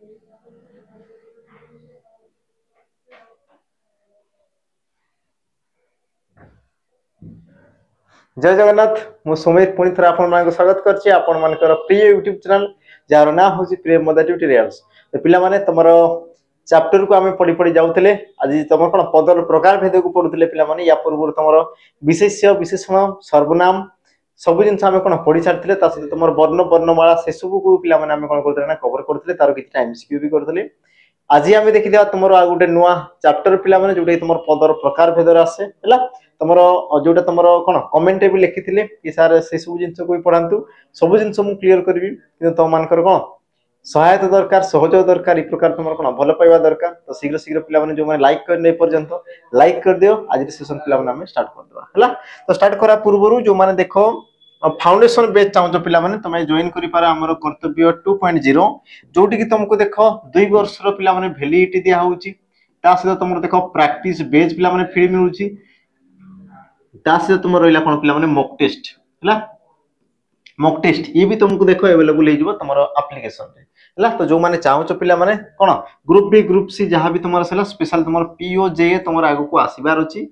जय जगन्नाथ मु सुमित पुणी थे आपण स्वागत करछि आपण मानकर प्रिय यूट्यूब चैनल जार ना होछि प्रिय मदर ट्यूटोरियल्स। तो पिला माने तमरो चैप्टर को आमे पढी पढी जाउतले आज तमर कोन पदर प्रकार भेद को पढुतले पिला माने या पूर्व तमरो विशेष्य विशेषण सर्वनाम सब जिन आमे कोन पढी छारतले ता सहित तमर वर्ण वर्णमाला से सब को पिला माने आमे कोन करतले ना कवर करतले तार किछ टाइम एमसीक्यू भी करतले। आज आमे देखि देबा तमरो आ गुटे नुवा चैप्टर पिला माने जोटे तमर पदर प्रकार भेद आसे हला तमरो जोटा तमरो कोन कमेंट भी लिखिथिले कि सर से सब जिंस को पढांतु सब जिंस मु क्लियर करबी कि तो मानकर कोन सहायता दरकार सहयोग दरकार ई प्रकार तमरो कोन भलो पाइबा दरकार। तो शीघ्र शीघ्र पिला माने जो माने लाइक कर नै पर्यंत लाइक कर दियो आज सेशन पिला माने हम स्टार्ट कर देबा हला। तो स्टार्ट करा पूर्वरु जो माने देखो फाउंडेशन बेच चाहो पिला माने तमे जॉइन करि पारा हमरो कर्तव्य 2.0 जोटी कि तुमको देखो 2 वर्ष रो पिला माने वैलिडिटी दिया होउची ता से तुमरो देखो प्रैक्टिस बेच पिला माने फ्री मिलुची ता से तुम रहिला कोन पिला माने मॉक टेस्ट हला मॉक टेस्ट ये भी तुमको देखो अवेलेबल हे जिवो तमरो एप्लीकेशन रे हला। तो जो माने चाहो पिला माने कोन ग्रुप बी ग्रुप सी जहां भी तुमरो सेला स्पेशल तुमरो पीओ जे तुमरो आगु को आसीबार अछि।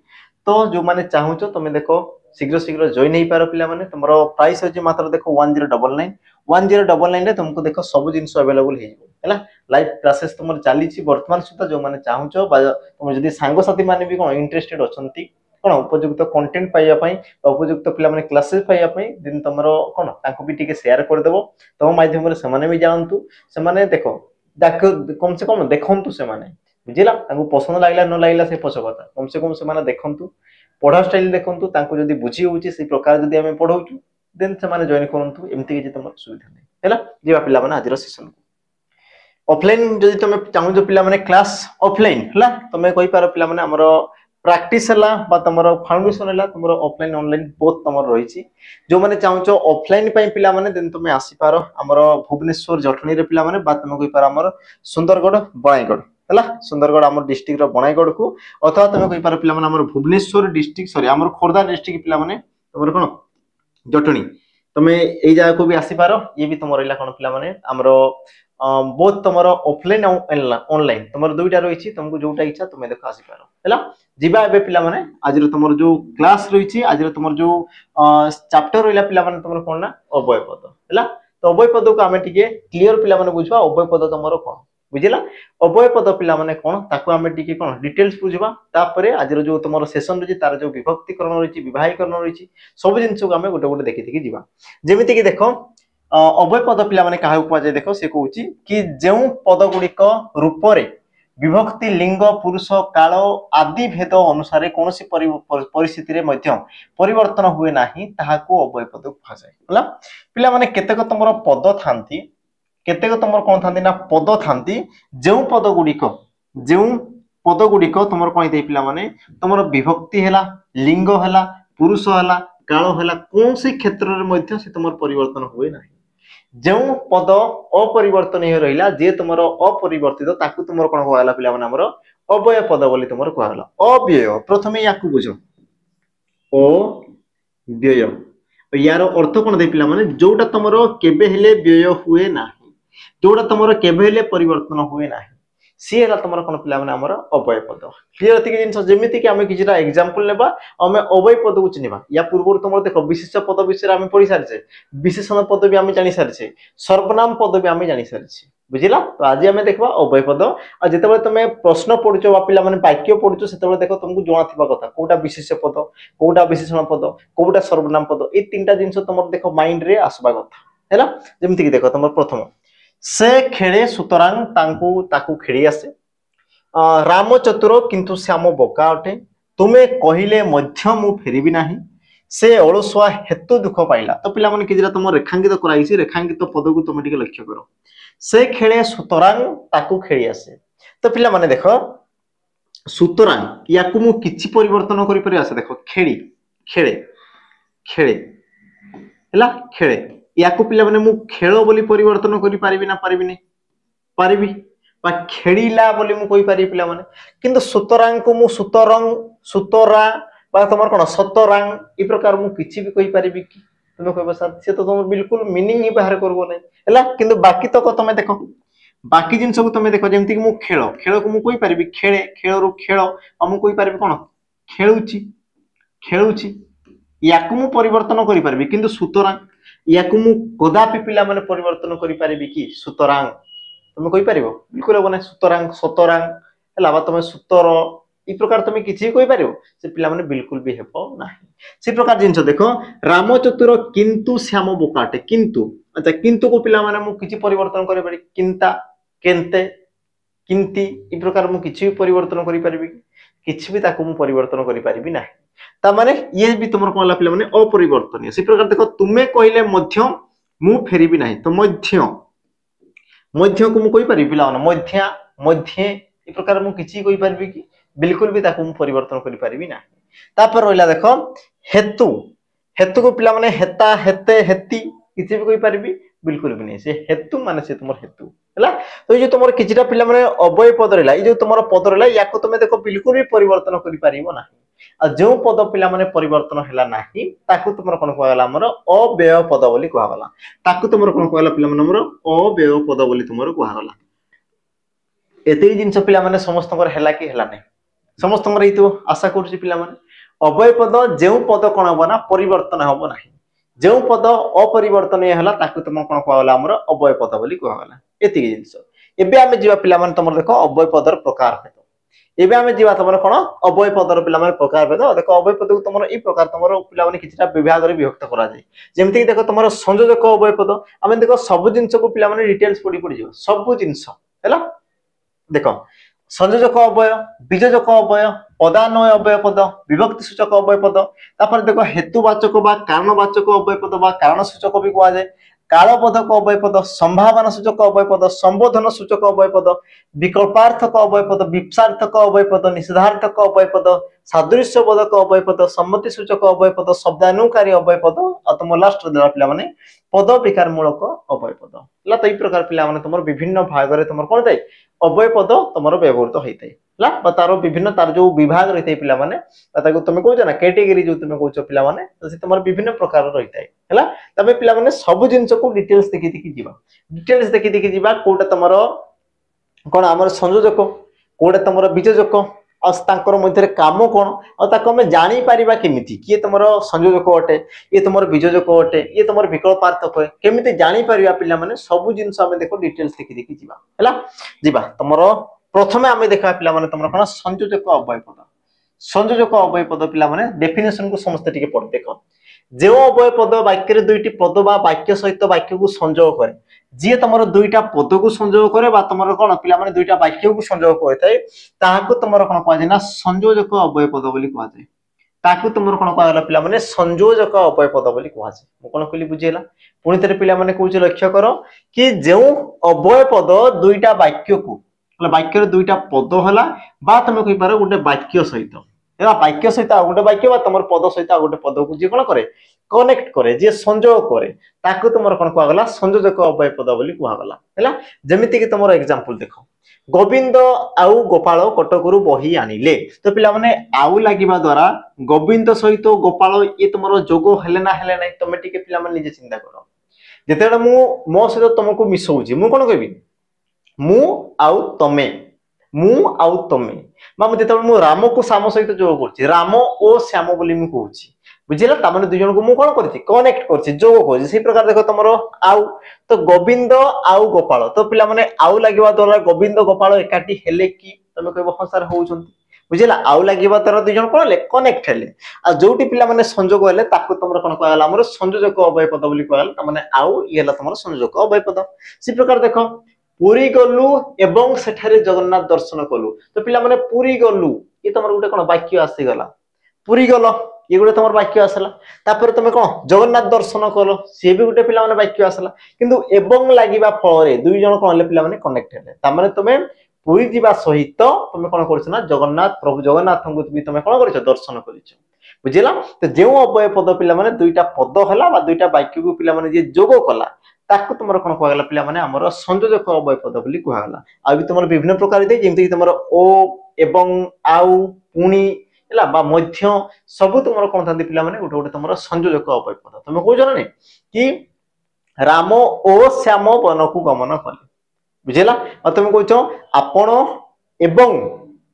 तो जो माने चाहो तुम देखो शीघ्र शीघ्र जॉइन हे पारो पिला माने तुमरो प्राइस अछि मात्र देखो 1099 रे तुमको देखो सब जिंस अवेलेबल हे जिवो हला। लाइव क्लासेस तुमर चाली छि वर्तमान सुता जो माने चाहो तुम जदी सांगो साथी माने भी कोन इंटरेस्टेड अछंती कोन उपयुक्त कंटेंट पाइया पई उपयुक्त पिला माने क्लासेस पाइया पई दिन तमरो कोन ताको भी टिके शेयर कर देबो तो माध्यम रे समाने भी जानतु समाने देखो कम से कम देखंतु समाने बुझिला ताको पसंद लागला न लागला से पछ कथा कम से कम समाने देखंतु पढ़ा स्टाइल देखंतु ताको जदी बुझी होउची से प्रकार जदी हमें पढौचु देन समाने जॉइन करंतु एमती कि तमर सुविधा नै हैला। जेबा पिला माने आजिरो सेशन ऑफलाइन जदी तमे चाहू जो पिला माने क्लास ऑफलाइन हला तमे कहि पारो पिला माने हमरो प्रैक्टिस हला बा तमरो फाउंडेशन हला तमरो ऑफलाइन ऑनलाइन बोथ तमरो रहिछि। जो माने चाहू ऑफलाइन पई पिला माने देन तमे आसी पारो हमरो भुवनेश्वर जटनी रे पिला माने बा तमे कहि पारो हमरो सुंदरगढ़ बणाईगढ़ हला सुंदरगढ़ हमर डिस्ट्रिक्ट रो बणाईगढ़ को अथवा तमे कहि पारो पिला माने हमर भुवनेश्वर डिस्ट्रिक्ट सॉरी हमर खोरदा डिस्ट्रिक्ट पिला माने तमरो कोन जटनी तमे एई जगह को भी आसी पारो ये भी तमरो इला कोन पिला माने हमरो बोथ तमरो ऑफलाइन और ऑनलाइन तमरो दुईटा रहिछि तुमको जोटा इच्छा तुमे देखो आसी पारो हला। जिबा एबे पिला माने आज रो तमरो जो क्लास रहिछि आज रो तमरो जो चैप्टर रहिला पिला माने तमरो कोन ना अव्यय पद हला। तो अव्यय पद को हमें टिके क्लियर पिला माने बुझबा अव्यय पद तमरो कोन बुझिला अव्यय पद पिला माने कोन ताको हमें टिके कोन डिटेल्स बुझबा तापरे आज रो जो तमरो सेशन रहिछि तार जो विभक्तिकरण रहिछि विभागीकरण रहिछि सब जिंस को हमें गोटे गोटे देखि देखि जिबा। जेमिति कि देखो अव्यय पद पिला माने काहे उपा जे देखो से कहउछि कि जेउ पद गुडिक रूप रे विभक्ति लिंग पुरुष काल आदि भेद अनुसार कोनोसी परिस्थिति रे मध्य परिवर्तन हुए नाही ताहाको अव्यय पद कहा जाय हला। पिला माने केतेक तमरो पद थांती केतेक तमरो कोन थांती ना पद थांती जेउ पद गुडिक तमरो कोन दे पिला माने तमरो विभक्ति हैला लिंग हैला पुरुष हैला काल हैला कोनसी क्षेत्र रे मध्य से तमरो परिवर्तन हुए नाही। जो पद अपरिवर्तनीय रहिला जे तुमरो अपरिवर्तित ताकू तुमरो कोन कहला पिला माने हमरो अव्यय पद बोली तुमरो कहला। अव्यय प्रथमे याकू बुझो अव्यय यार अर्थ कोन दे पिला माने जोटा तुमरो केबे हेले व्यय हुए नाही जोटा तुमरो केबे हेले परिवर्तन हुए नाही सी हला तुमरो कोन पिला माने हमरो अव्यय पद क्लियर थी जिंस जेमिति कि हमें किछटा एग्जांपल लेबा हमें अव्यय पद को चिनिबा या पूर्व तुमरो देखो विशेष पद विषय हमें पढि सारछे विशेषण पद भी हमें जानि सारछे सर्वनाम पद भी हमें जानि सारछे बुझिला। तो आज हमें देखबा अव्यय पद आ जेतेबे तमे प्रश्न पढुचो बा पिला माने वाक्य पढुचो सेतेबे देखो तुमको जणा थिबा कथा कोटा विशेष पद कोटा विशेषण पद कोटा सर्वनाम पद ए तीनटा जिंस तुमरो देखो माइंड रे आसबा कथा हैला। जेमिति कि देखो तुमरो प्रथम से खेळे सुतरांग तांकू ताकू खेळी आसे राम चतुर किंतु श्याम बोका अटे तुमे कहिले मध्य मु फेरिबी नाही से अलसुआ हेतु दुख पाइला। तो पिला माने किजरा तुम रेखांकित कराइछि रेखांकित पद को तुम टिके लक्ष्य करो से खेळे सुतरांग ताकू खेळी आसे। तो पिला माने देखो सुतरांग याकू मु किछि परिवर्तन करि परि आसे देखो खेळी खेळे खेळे हला खेळे याकू पिला माने मु खेळ बोली परिवर्तन करि पारिबी ना पारिबी नै पारिबी बा खेळीला बोली मु कहि पारि पिला माने किंतु सुतरांग को मु सुतरंग सुतरा बा तमर कोन सतरांग ई प्रकार मु किछि भी कहि पारिबी कि तुम कहबो सर से तो तुम बिल्कुल मीनिंग ही बाहर करबो नै हला। किंतु बाकी तो को तुम देखो बाकी जिनस को तुम देख जमी कि खेल खेल को मुझे पारि खेले खेल रु खेल मुझे कही पारि कौन खेलुची खेलुची या परिवर्तन करि पारिबी किंतु सुतरां या कदापि पिला माने परिवर्तन करि पारिबी कि सुतरां तुम कहि पारिबो बिल्कुल हो ना सुतरां सतरां हला बा तुम सुतर ई प्रकार तुम किछि कहि पारिबो से पिला माने बिल्कुल भी हेबो नाही से प्रकार जिनस देखो राम चतुर किंतु श्याम बोकाटे किंतु अच्छा किंतु को पिला माने मु किछि परिवर्तन करि पारि किंता केनते किंती ई प्रकार मु किछि परिवर्तन करि पारिबी किछि भी ताको मु परिवर्तन करि पारिबी नाही ता माने ये भी तुमर कोन पिला माने अपरिवर्तनीय से प्रकार देखो तुमे कहिले मध्य मु फेरिबी नाही तो मध्य मध्य को मु कहि पारिबी पिला माने मध्य मध्य ई प्रकार मु किछि कहि पारिबी कि बिल्कुल भी ताको मु परिवर्तन करि पारिबी नाही तापर रहला देखो हेतु हेतु को पिला माने हेता हेते हेती किछि भी कहि पारिबी बिल्कुल भी नहीं से हेतु माने से तुमर हेतु हला तो ये जो तुमर किछिटा पिला माने अवय पद रहला ये जो तुमर पद रहला याको तुमे देखो बिल्कुल भी परिवर्तन करि पारिबो नाही आ जो पद पिला माने परिवर्तन हैला नाही ताकू तुमर कोन कहला हमर अव्यय पद बोली कहला ताकू तुमर कोन कहला पिला माने हमर अव्यय पद बोली तुमर कहला एते जिंस पिला माने समस्तकर हैला कि हैला नै समस्तकर एतो आशा करछि पिला माने अव्यय पद जेउ पद कोन होबो ना परिवर्तन होबो नाही जेउ पद अपरिवर्तनीय हैला ताकू तुम कोन कहला हमर अव्यय पद बोली कहला एति जिंस एबे आमे जीवा पिला माने तुमर देखो अव्यय पदर प्रकार हेतो एबे आमे जीवा तुमर कोन अव्यय पदर पिला माने प्रकार भेद देखो अव्यय पद को तुमर ई प्रकार तुमर पिला माने किछटा विभाग रे विभक्त करा जाय जेमति देखो तुमर संयोजक अव्यय पद आमे देखो सब जिंस को पिला माने डिटेल्स पडी जिवो सब जिंस हैला देखो संयोजक अव्यय बीजजक अव्यय पदान्वय अव्यय पद विभक्ति सूचक अव्यय पद तापर देखो हेतुवाचक बा कारणवाचक अव्यय पद बा कारण सूचक भी कहा जाय कालबोधक अव्यय पद संभावना सूचक अव्यय पद संबोधन सूचक अव्यय पद विकल्पार्थक अव्यय पद विपसार्थक अव्यय पद निषेधार्थक अव्यय पद सादृश्य बोधक अव्यय पद सम्मति सूचक अव्यय पद शब्दानुकारी अव्यय पद और तुम लास्ट देला पिला माने पद विकार मूलक अव्यय पद ला तो ई प्रकार पिला माने तुम विभिन्न भाग रे तुम कोन जाय अव्यय पद तुम व्यवहृत होइतै ला तार विभिन्न तार जो विभाग रहितै पिला माने ताको तुम कहू ना कैटेगरी जो तुम कहू पिला माने तो से तुम विभिन्न प्रकार रहितै हला तबे पिला माने सब जिंस को डिटेल्स देखि देखि जीवा डिटेल्स देखि देखि जीवा कोटा तमरो कोन हमर संयोजक कोटा तमरो बीजजक और तांकर मध्य काम कोन और ताको हम जानि पारिबा केमिति किए तमरो संयोजक अटे ये तमरो बीजजक अटे ये तमरो विकल्पार्थक केमिति जानि पारिबा पिला माने सब जिंस हम देखो डिटेल्स देखि देखि जीवा हला जीवा तमरो प्रथमे आमे देखा पिला माने तमरो कोन संयोजक अव्यय पद संयोजक अव्यय पद पिला माने डेफिनेशन को समस्त टिके पढ देखो जो अव्यय पद वाक्य रे दुईटी पद बा वाक्य सहित वाक्य को संयोग करे जे तमरो दुईटा पद को संयोग करे बा तमरो कोन पिला माने दुईटा वाक्य को संयोग करथाय ताहाको तमरो कोन कहै ना संयोजक अव्यय पद बोली कहै जाय ताकू तमरो कोन कहला पिला माने संयोजक अव्यय पद बोली कहै जाय मु कोन कहली बुझिला पुनी तरे पिला माने कहू लक्ष्य करो कि जो अव्यय पद दुईटा वाक्य को वाक्य रे दुईटा पद हला बा तमे कहि पारो गुटे वाक्य सहित एला वाक्य सहित आ गुटे वाक्य बा तमर पद सहित आ गुटे पद को जे कोन करे कनेक्ट करे जे संयोग करे ताकू तुमर कोन कहला गला संयोजक अव्यय पद बोली कहला गला हैला जेमिति कि तुमर एग्जांपल देखो गोविंद आउ गोपाल कटकरू बही आनिले तो पिला माने आउ लागिबा द्वारा गोविंद सहित गोपाल ये तुमर जोग हेले नै तमे टिके पिला माने निजे चिंता करो जेतेडा मु मो सहित तुमको मिसौजी मु कोन कहबी मु आउ तमे मु जेतेबे मु राम को श्याम सहित जोग करछि राम ओ श्याम बोली मु कहूछि बुझिला ता माने दुई जन को मु कोन करछि कनेक्ट करछि जोग करछि से प्रकार देखो तमरो आउ तो गोविंद आउ गोपाल तो पिला माने आउ लागिबा द्वारा गोविंद गोपाल एकाठी हेले कि तमे कहबो हंसार होउछंती बुझिला आउ लागिबा द्वारा दुई जन कोन ले कनेक्ट हेले आ जोटी पिला माने संयोग हेले ताको तमरो कोन कहला हमर संयोजक अव्यय पद बोली कहला ता माने आउ इहेला तमरो संयोजक अव्यय पद से प्रकार देखो पुरी गलु एवं सेठारे जगन्नाथ दर्शन कलु तो पिला माने पुरी गलु ये तमर गुटे कोन वाक्य आसी गला पुरी गलो ये गुटे तमर वाक्य आसला तापर तमे कोन जगन्नाथ दर्शन कलो से भी गुटे पिला माने वाक्य आसला किंतु एवं लागिबा फळे दुई जन कोन ले पिला माने कनेक्ट हेले ता माने तमे पुरी जीवा सहित तमे कोन करछ ना जगन्नाथ प्रभु जगन्नाथ को भी तमे कोन करछ दर्शन करछ बुझिला तो जेउ अव्यय पद पिला माने दुईटा पद हला बा दुईटा वाक्य को पिला माने जे जोग कला ताकू तुमर कोन कहला पिला माने हमर संयोजक अव्यय पद बोली कहला आ भी तुमर विभिन्न प्रकार दे जेमति कि तुमर ओ एवं आउ पुनी हला बा मध्य सब तुमर कोन थांदी पिला माने गोटे गोटे तुमर संयोजक अव्यय पद तुम कहू जने कि राम ओ श्याम वन को गमन कले बुझेला और तुम कहछ आपण एवं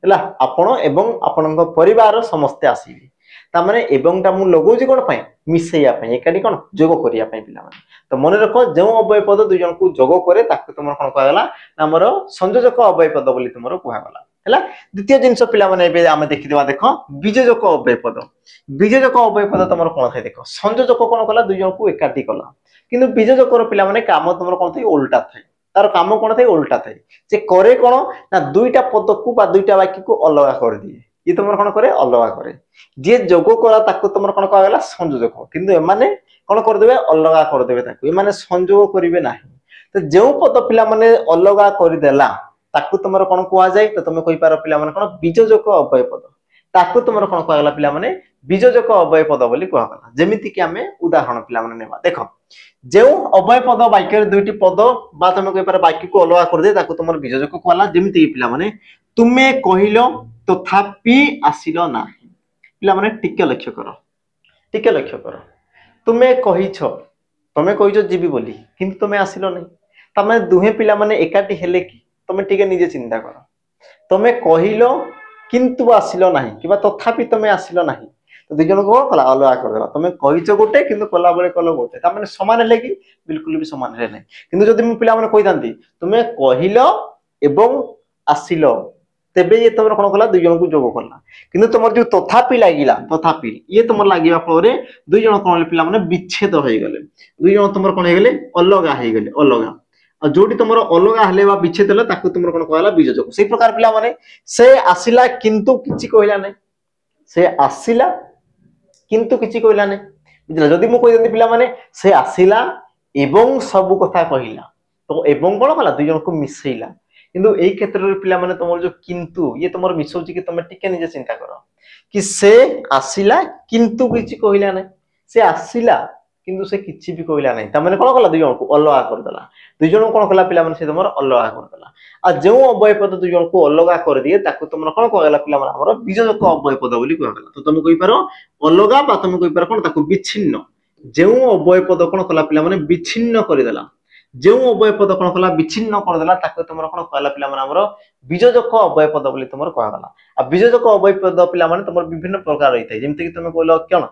हैला आपण एवं आपणक परिवार समस्ते आसीबे ता माने एवं टा मु लगौछि कोन पय मिसेया पय एकाडी कोन जोग करिया पय पिला माने तो मन रख जो अव्यय पद दुई जन को जोग करे ताको तुम कोन कहला हमर संयोजक अव्यय पद बोली तुमरो कुहा गला हैला द्वितीय जिंस पिला माने एबे आमे देखि देबा देखो बीजजक अव्यय पद तुमरो कोन थाय देखो संयोजक कोन कला दुई जन को एकाडी कला किंतु बीजजकर पिला माने काम तुमरो कोन थाय उल्टा थाय तार काम कोन थाय उल्टा थाय जे करे कोन ना दुईटा पद को बा दुईटा वाक्य को अलग कर दिए ये तुमर कोन करे अलग करे जे जोग करा ताको तुमर कोन कहा गला संयोजक किंतु एमाने कोन कर देबे अलग कर देबे ताको एमाने संयोग करिवे नाही तो जेउ पद पिला माने अलग कर देला ताको तुमर कोन कुआ जाय तो तुम कहि पारो पिला माने कोन बीजजक अव्यय पद ताको तुमर कोन कहा गला पिला माने बीजजक अव्यय पद बोली कुआ गला जेमिति कि हमें उदाहरण पिला माने नेबा देखो जेउ अव्यय पद वाक्य दुईटी पद बा तुम कहि पारो वाक्य को अलग कर दे ताको तुमर बीजजक कुआला जेमिति पिला माने तुमे कहिलो तथापि आसिलो नाही पिला माने टिके लक्ष्य करो तुमे कहिछ जीवी बोली किंतु तुमे आसिलो नहीं तमे दुहे पिला माने एकाटी हेले कि तुमे टिके निजे चिंता करो तुमे कहिलो किंतु आसिलो नाही किबा तथापि तुमे आसिलो नाही तो दुई जन को कला अलग कर देला तुमे कहिछ गोटे किंतु कला बेले कलो गोटे ता माने समान हेले कि बिल्कुल भी समान हेले नहीं किंतु जदि मु पिला माने कहि दांती तुमे कहिलो एवं आसिलो तेबे ये तुम कोन कला दुई जन को जोग करला किंतु तुमर जो तथापि लागिला तथापि ये तुमर लागिबा फलरे दुई जन कोन पिला माने विच्छेद होई गेले दुई जन तुमर कोन हे गेले अलगा हे गेले अलगा आ जोटी तुमर अलगा हले बा विच्छेद हले ताकू तुमर कोन कहला बीजजक सेही प्रकार पिला माने से आसिला किंतु किछि कहला नै से आसिला किंतु किछि कहला नै बुझला जदी मु कहि दंती पिला माने से आसिला एवं सब कथा कहिला तो एवं कोन कला दुई जन को मिसेइला किंतु एई क्षेत्र रे पिला माने तुमर जो किंतु ये तुमर मिसौची कि तुम टिके निजे चिंता करो कि से आसिला किंतु किछि कहला नै से आसिला किंतु से किछि भी कहला नै त माने कोन कला दुई जन को अलगा कर देला दुई जन कोन कला पिला माने से तुमर अलगा कर देला आ जो अव्यय पद दुई जन को अलगा कर दिए ताको तुमर कोन कहला पिला माने हमर बीजजक अव्यय पद बोली कहला तो तुम कहि पारो अलगा बा तुम कहि पारो कोन ताको विच्छिन्न जो अव्यय पद कोन कला पिला माने विच्छिन्न कर देला जो अव्यय पद कोन कला विच्छिन्न कर देला ताको तुमर कोन कहला पिला माने हमर बीजजक अव्यय पद बोली तुमर कहा गला आ बीजजक अव्यय पद पिला माने तुमर विभिन्न प्रकार रहितै जेमति कि तुम कहलो कोन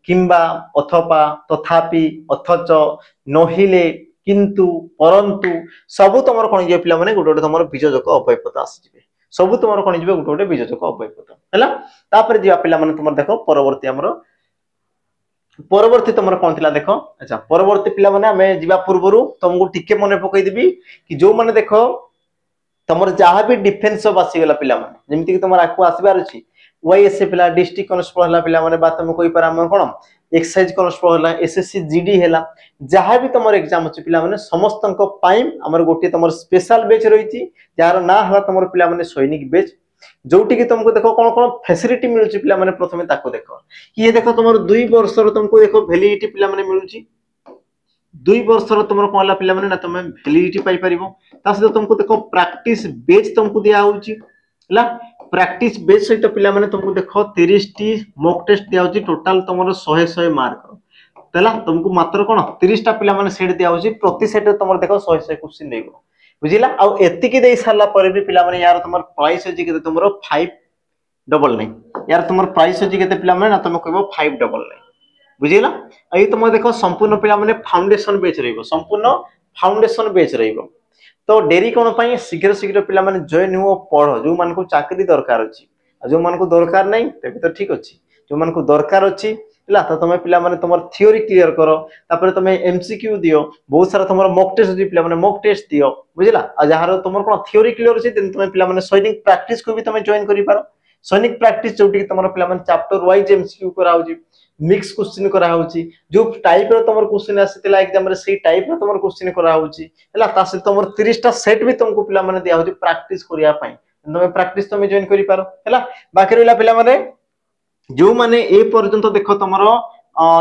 किंबा अथवा तथापि अथच नहिले किंतु परंतु सब तुमर कोन जे पिला माने गोटे गोटे तुमर बीजजक अव्यय पद आसी जिवे सब तुमर कोन जिवे गोटे गोटे बीजजक अव्यय पद हैला तापर जे पिला माने तुमर देखो परवर्ती हमर परवर्ती तुमर कोन थिला देखो अच्छा परवर्ती पिला माने हमें जीवा पूर्वरु तुमको टिके मने पकई देबी कि जो माने देखो तुमर जहा भी डिफेंस ऑफ आसी गेला पिला माने जेमति कि तुमर आकु आसीबार अछि वाईएसए पिला डिस्ट्रिक्ट कांस्टेबल हला पिला माने बात हम कोइ पर हम कोन एक्साइज कांस्टेबल हला एसएससी जीडी हला जहा भी तुमर एग्जाम अछि पिला माने समस्तन को पाइम हमर गोटे तुमर स्पेशल बैच रहिछि जार ना हला तुमर पिला माने सैनिक बैच जोटी कि तुमको देखो कोन कोन फैसिलिटी मिलुची पिला माने प्रथमे ताको देखो कि ये देखो तुमर 2 वर्ष रो तुमको देखो वैलिडिटी पिला माने मिलुची 2 वर्ष रो तुमर कोनला पिला माने ना तुमे वैलिडिटी पाई परिबो तासे तुमको देखो प्रैक्टिस बेच तुमको दिया होउची हला प्रैक्टिस बेच सहित पिला माने तुमको देखो 30 टी मॉक टेस्ट दिया होउची टोटल तुमरो 100 मार्क तला तुमको मात्र कोन 30 टा पिला माने सेट दिया होउची प्रति सेट तुमर देखो 100 क्वेश्चन देगो बुझिला आ एतिकी देई साला पर भी पिला माने यार तुमर प्राइस अछि के तुमरो 599 यार तुमर प्राइस अछि के पिला माने ना तुम कहबो 599 बुझिला एई तुम देखो संपूर्ण पिला माने फाउंडेशन बेच रहइबो संपूर्ण फाउंडेशन बेच रहइबो तो डेरी कोन पई शीघ्र शीघ्र पिला माने जॉइन हो पढो जो मान को चाकरी दरकार अछि जो मान को दरकार नै तेबे तो ठीक अछि जो मान को दरकार अछि ला तो तुम पिला माने तुमर थ्योरी क्लियर करो तापर तुम एमसीक्यू दियो बहुत सारा तुमर मॉक टेस्ट दि पिला माने मॉक टेस्ट दियो बुझिला आ जहार तुमर कोन थ्योरी क्लियर अछि तेन तुम पिला माने सैनिक प्रैक्टिस को भी तुम जॉइन करि पारो सैनिक प्रैक्टिस जोटी कि तुमर पिला माने चैप्टर वाइज एमसीक्यू करा होची मिक्स क्वेश्चन करा होची जो टाइप रो तुमर क्वेश्चन आसीतिला एग्जाम रे सेही टाइप रो तुमर क्वेश्चन करा होची हला तासे तुमर 30 टा सेट भी तुमको पिला माने दिया होची प्रैक्टिस करिया पई तुम प्रैक्टिस तुम जॉइन करि पारो हला बाकी रहला पिला माने जो माने ए पर्यंत देखो तुमरो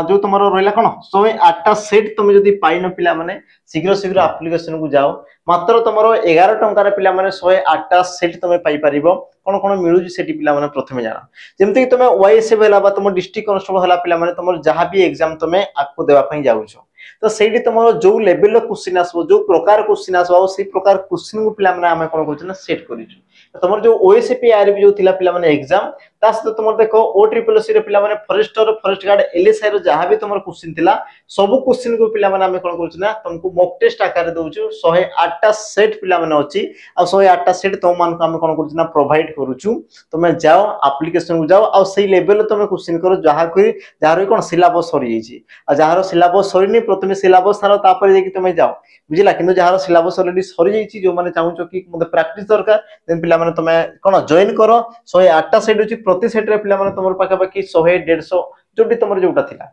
जो तुमरो रहला कोन 108 टा सेट तुम जदी पाइनो पिला माने शीघ्र शीघ्र एप्लीकेशन को जाओ मात्र तुमरो 11 टंका रे पिला माने 108 टा सेट तुम पाई परिबो कोन कोन मिलुजी सेटी पिला माने प्रथमे जाना जेमति कि तुम वाईएसए भेला बा तुम डिस्ट्रिक्ट कांस्टेबल हला पिला माने तुमर जहा भी एग्जाम तुम आपको देवा पई जाउछो तो सेठी तुमरो जो लेवल क्वेश्चन आसबो जो प्रकार क्वेश्चन आसबो से प्रकार क्वेश्चन को पिला माने आमे कोन कहछ ना सेट करिछु तुमर जो ओएसपी आरबी जो थिला पिला माने एग्जाम तास तो तुमर देखो ओ ट्रिपल सी रे पिला माने फॉरेस्टर फॉरेस्ट गार्ड एलएसआई रो जहां भी तुमर क्वेश्चन थिला सब क्वेश्चन को पिला माने आमे कोन करछु ना तुमको मॉक टेस्ट आकार दोछु 108 टा सेट पिला माने अछि आ 108 टा सेट तुम मान को आमे कोन करछु ना प्रोवाइड करूछु तुमे जाओ एप्लीकेशन को जाओ आ सेही लेवल तुमे क्वेश्चन करो जहां कोई जहार कोन सिलेबस सरी जाइछि आ जहार सिलेबस सरीनी प्रथमे सिलेबस सारो तापर जे कि तुमे जाओ बुझिला किंतु जहार सिलेबस ऑलरेडी सरी जाइछि जो माने चाहूछो कि मते प्रैक्टिस दरकार देन पिला माने तुमे कोन जॉइन करो 108 टा सेट अछि प्रति सेट रे पिला माने तुमर पाखा बाकी 100 150 जोटी तुमर जोटा थिला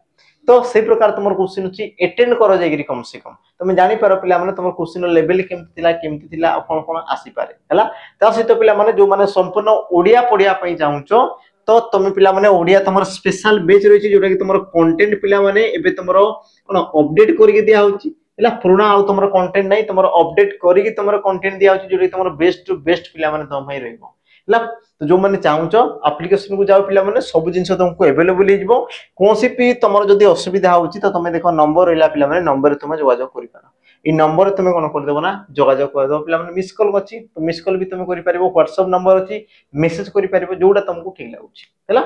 तो से प्रकार तुमर क्वेश्चन अछि अटेंड करो जेगिरी कम से कम तुमे जानि पारो पिला माने तुमर क्वेश्चन लेवल केमति थिला आ कोन कोन आसी पारे हला ता सहित पिला माने जो माने संपूर्ण ओडिया पढिया पई चाहूछो तो तुम पिला माने ओडिया तुमर स्पेशल बेच रहिछि जोटा कि तुमर कंटेंट पिला माने एबे तुमर कोन अपडेट करिके दिया होछि हला पुराना आ तुमर कंटेंट नै तुमर अपडेट करिके तुमर कंटेंट दिया होछि जोटा कि तुमर बेस्ट टू बेस्ट पिला माने तुम भाई रहइबो हला तो जो माने चाहूछो एप्लीकेशन को जाओ पिला माने सब जिंस तुमको अवेलेबल हे जिवो कोनसी भी तुमर जदी असुविधा होछि तो तुम देखो नंबर रहला पिला माने नंबर तुम जोगाजोग करि पारो ई नंबर तुम कोन कर देबो ना जोगाजोग कर दो पिला माने मिस कॉल अछि तो मिस कॉल भी तुम करि पारिबो व्हाट्सएप नंबर अछि मेसेज करि पारिबो जोडा तुमको ठीक लागुछि हला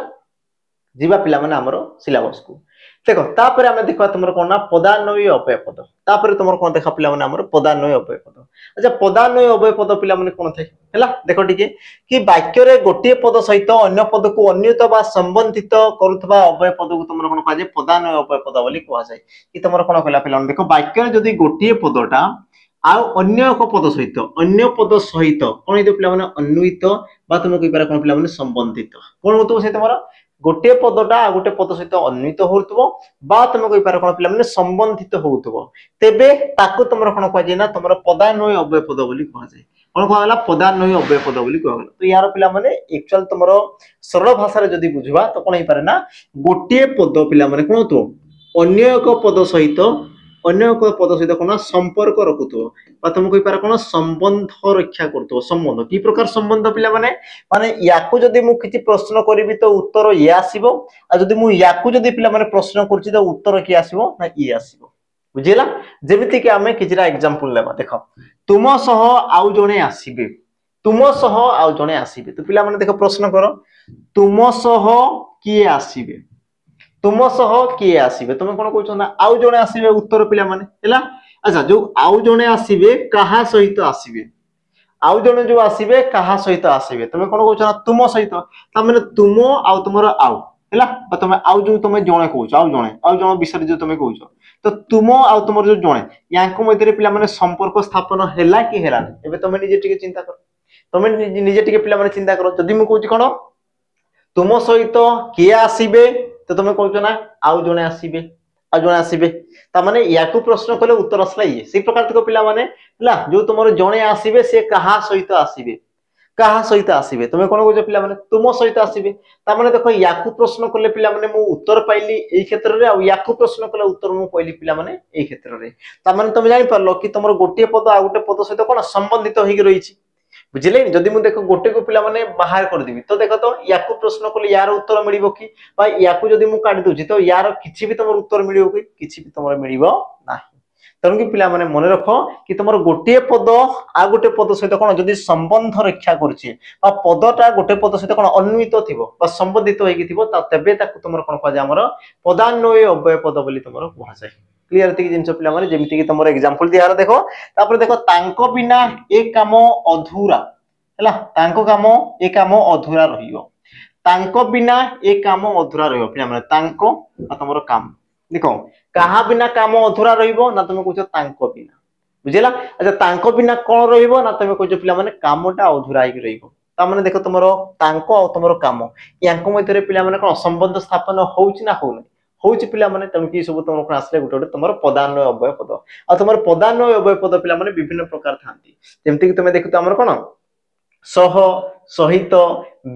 जीवा पिला माने हमरो सिलेबस को देखो तापर हमें देखा तुमर कोन ना पदान्वय अव्यय पद तापर तुमर कोन देखा पिला माने हमरो पदान्वय अव्यय पद अच्छा पदान्वय अव्यय पद पिला माने कोन थाय हला देखो ठीक कि वाक्य रे गोटे पद सहित अन्य पद को अन्यत बा संबंधित करूथबा अव्यय पद को तुमर कोन काजे पदान्वय अव्यय पद बोली कहवा जाय कि तुमर कोन कहला पिला देखो वाक्य रे जदी गोटे पदटा आ अन्य एक पद सहित अन्य पद सहित कोन हे पिला माने अन्वित बा तुम कहि पारा कोन पिला माने संबंधित कोन होतो से तुमर गोटे पदटा आ गोटे पद सहित अन्वित होतबो बा तुम कहि पारा कोन पिला माने संबंधित होतबो तेबे ताको तुमर कोन कहै ना तुमर पदान्वय अव्यय पद बोली कहै जाय कोन कहला पदान्वय अव्यय पद बोली कहला तो यार पिला माने एक्चुअल तुमर सरल भाषा रे जदी बुझबा तो कोन हे पारे ना गोटे पद पिला माने कोन तो अन्य एक पद सहित अन्य एक पद सहित कोन संपर्क रखुतो बा तुम कहि पारा कोन संबंध रक्षा करतो संबंध की प्रकार संबंध पिला माने माने याकू जदी मु किछि प्रश्न करबी तो उत्तर ये आसीबो आ जदी मु याकू जदी पिला माने प्रश्न करछि तो उत्तर की आसीबो ना ई आसीबो बुझिला जेमिति कि हमें किछरा एग्जांपल लेबा देखो तुम सह आउ जणे आसीबे तुम सह आउ जणे आसीबे तो पिला माने देखो प्रश्न करो तुम सह किए आसीबे तुम सह किए आसीबे तुम कोन कहछो ना आउ जणे आसीबे उत्तर पिला माने हैला अच्छा जो आउ जणे आसीबे कहा सहित आसीबे आउ जणे जो आसीबे कहा सहित आसीबे तुम कोन कहछो ना तुम सहित त माने तुम आउ तुमरो आउ हैला बा तुम आउ जो तुम जणे कहछो आउ जणे विषय जो तुम कहछो तो तुम आउ तुमर जो जणे याको मध्यरे पिला माने संपर्क स्थापन हैला कि हैला एबे तुम निजे टिके चिंता करो तुम निजे टिके पिला माने चिंता करो जदी मु कहछि कोन तुम सहित किए आसीबे तो तुम कहछो ना आउ जणे आसीबे आ जणे आसीबे ता माने याकू प्रश्न कले उत्तर असला ये से प्रकार तक पिला माने हला जो तुमर जणे आसीबे से कहा सहित आसीबे तुम कोन कहछो पिला माने तुम सहित आसीबे ता माने देखो याकू प्रश्न कले पिला माने मु उत्तर पाइली एई क्षेत्र रे आ याकू प्रश्न कले उत्तर मु पाइली पिला माने एई क्षेत्र रे ता माने तुम जानि परलो कि तुमर गोटे पद आ गोटे पद सहित कोन संबंधित होई रहिछि बुझिले जदी मु देखो गोटे को पिला माने बाहर कर देबी तो देखो तो याकू प्रश्न कले यार उत्तर मिलिबो कि बा याकू जदी मु काट दोछि तो यार किछि भी तुमर उत्तर मिलिबो कि किछि भी तुमर मिलिबो नाही तरण कि पिला माने मने रखो कि तुमर गोटे पद आ गोटे पद सहित कोन जदी संबंध रक्षा करछि बा पदटा गोटे पद सहित कोन अन्वित थिबो बा संबंधित होई कि थिबो तबे ताकू तुमर कोन कहजा हमर पदान्वय अव्यय पद बोली तुमर कहै जाय क्लियर थी जिंस पिला माने जेमिति कि तुमर एग्जांपल दियार देखो तापर देखो तांको बिना ए काम अधूरा हैला तांको काम ए काम अधूरा रहियो तांको बिना ए काम अधूरा रहियो पिला माने तांको आ तुमर काम देखो कहा बिना काम अधूरा रहिबो ना तुम कहछो तांको बिना बुझिला अच्छा तांको बिना कोन रहिबो ना तुम कहछो पिला माने कामटा अधूरा ही रहिबो ता माने देखो तुमरो तांको आ तुमरो काम यांको मध्यरे पिला माने कोन संबंध स्थापन होउछि ना होउनी होउछि पिला माने तम कि सब तुमरो कोन आसले गुटे तुमरो पदान्वय अव्यय पद आ तुमरो पदान्वय अव्यय पद पिला माने विभिन्न प्रकार थांती जेमति कि तुमे देखो त हमर कोन सह सहित